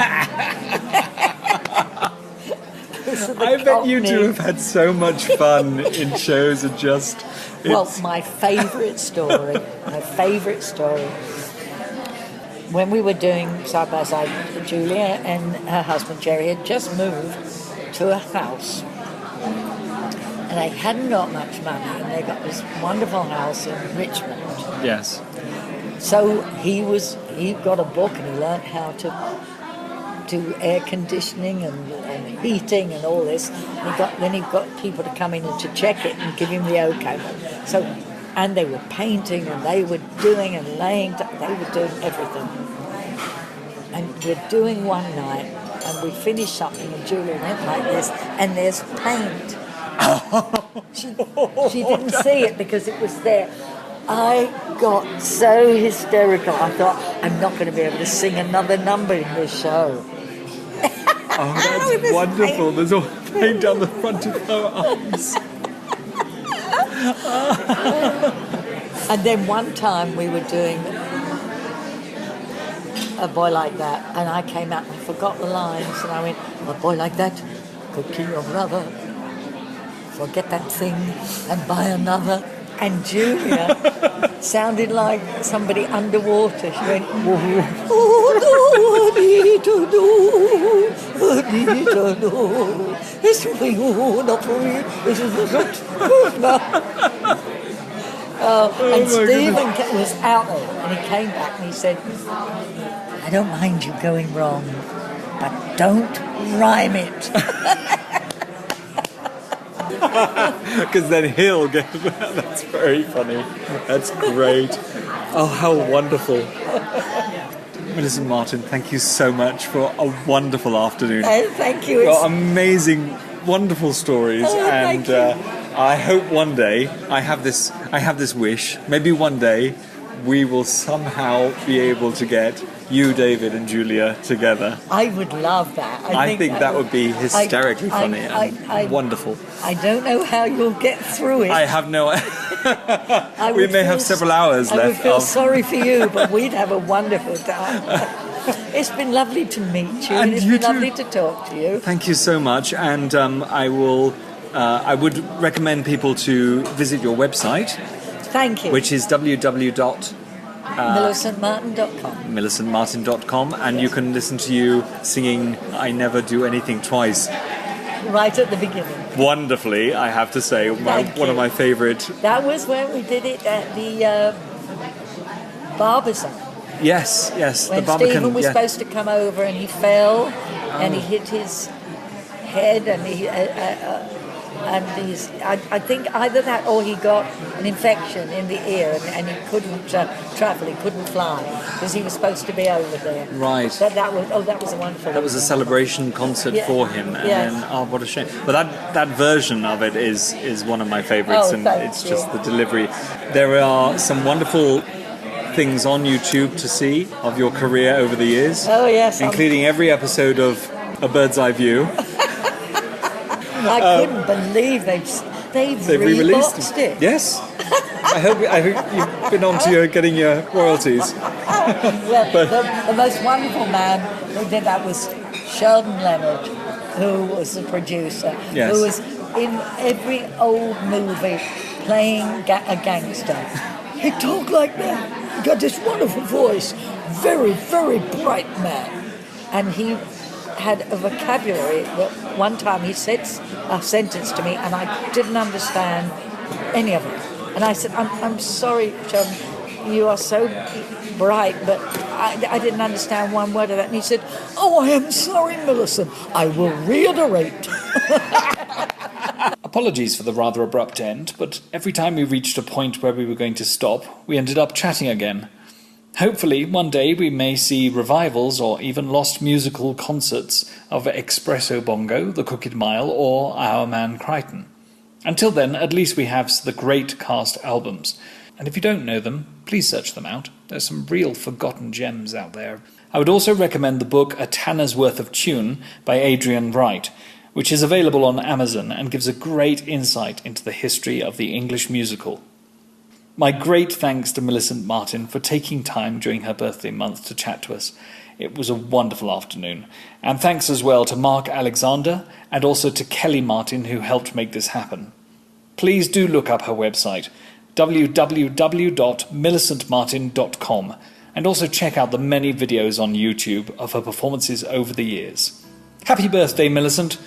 I bet you two have had so much fun in shows and just... Well, my favourite story, when we were doing Side by Side, Julia and her husband Jerry had just moved to a house. And they hadn't got much money, and they got this wonderful house in Richmond. Yes. So he got a book and he learned how to do air conditioning and heating and all this. And he got people to come in and to check it and give him the okay. So, and they were painting and they were doing and laying. They were doing everything. And we're doing one night and we finished something and Julia went like this and there's paint. She didn't see it because it was there. I got so hysterical. I thought, I'm not going to be able to sing another number in this show. Oh, that's wonderful. There's all paint down the front of her arms. And then one time we were doing A Boy Like That, and I came out and I forgot the lines, and I went, A boy like that could kill your brother, forget that thing and buy another. And Julia sounded like somebody underwater. She went, and Stephen was out there, and he came back and he said, I don't mind you going wrong, but don't rhyme it. Because then he'll get... That's very funny. That's great. Oh, how wonderful. Millicent Martin, thank you so much for a wonderful afternoon. Thank you. Got amazing, wonderful stories, and I hope one day I have this wish. Maybe one day we will somehow be able to get you, David, and Julia together. I would love that. I think that would be hysterically funny and wonderful. I don't know how you'll get through it. I have no... We may have several hours left. I would feel sorry for you, but we'd have a wonderful time. It's been lovely to meet you, and it's been lovely to talk to you. Thank you so much, and I would recommend people to visit your website. Thank you. Which is MillicentMartin.com. MillicentMartin.com, and you can listen to you singing I Never Do Anything Twice. Right at the beginning. Wonderfully, I have to say. One of my favourite. That was when we did it at the Barbizon. Yes, when the Barbican. Stephen was supposed to come over and he fell and he hit his head and I think either that or he got an infection in the ear and he couldn't travel, he couldn't fly because he was supposed to be over there. Right. That was a wonderful. That was a celebration concert for him, and then, what a shame. But that version of it is one of my favourites, and it's just the delivery. There are some wonderful things on YouTube to see of your career over the years. Oh yes, including every episode of A Bird's Eye View. I couldn't believe they've re-released it. Yes. I hope you've been on to getting your royalties. Well, the most wonderful man who did that was Sheldon Leonard, who was the producer, who was in every old movie playing a gangster. He talked like that. He got this wonderful voice. Very, very bright man. And he had a vocabulary that one time he said a sentence to me and I didn't understand any of it. And I said, I'm sorry, John, you are so bright, but I didn't understand one word of that. And he said, oh, I am sorry, Millicent. I will reiterate. Apologies for the rather abrupt end, but every time we reached a point where we were going to stop, we ended up chatting again. Hopefully, one day we may see revivals or even lost musical concerts of Espresso Bongo, The Crooked Mile, or Our Man Crichton. Until then, at least we have the great cast albums. And if you don't know them, please search them out. There's some real forgotten gems out there. I would also recommend the book A Tanner's Worth of Tune by Adrian Wright, which is available on Amazon and gives a great insight into the history of the English musical. My great thanks to Millicent Martin for taking time during her birthday month to chat to us. It was a wonderful afternoon. And thanks as well to Mark Alexander and also to Kelly Martin, who helped make this happen. Please do look up her website, www.millicentmartin.com, and also check out the many videos on YouTube of her performances over the years. Happy birthday, Millicent!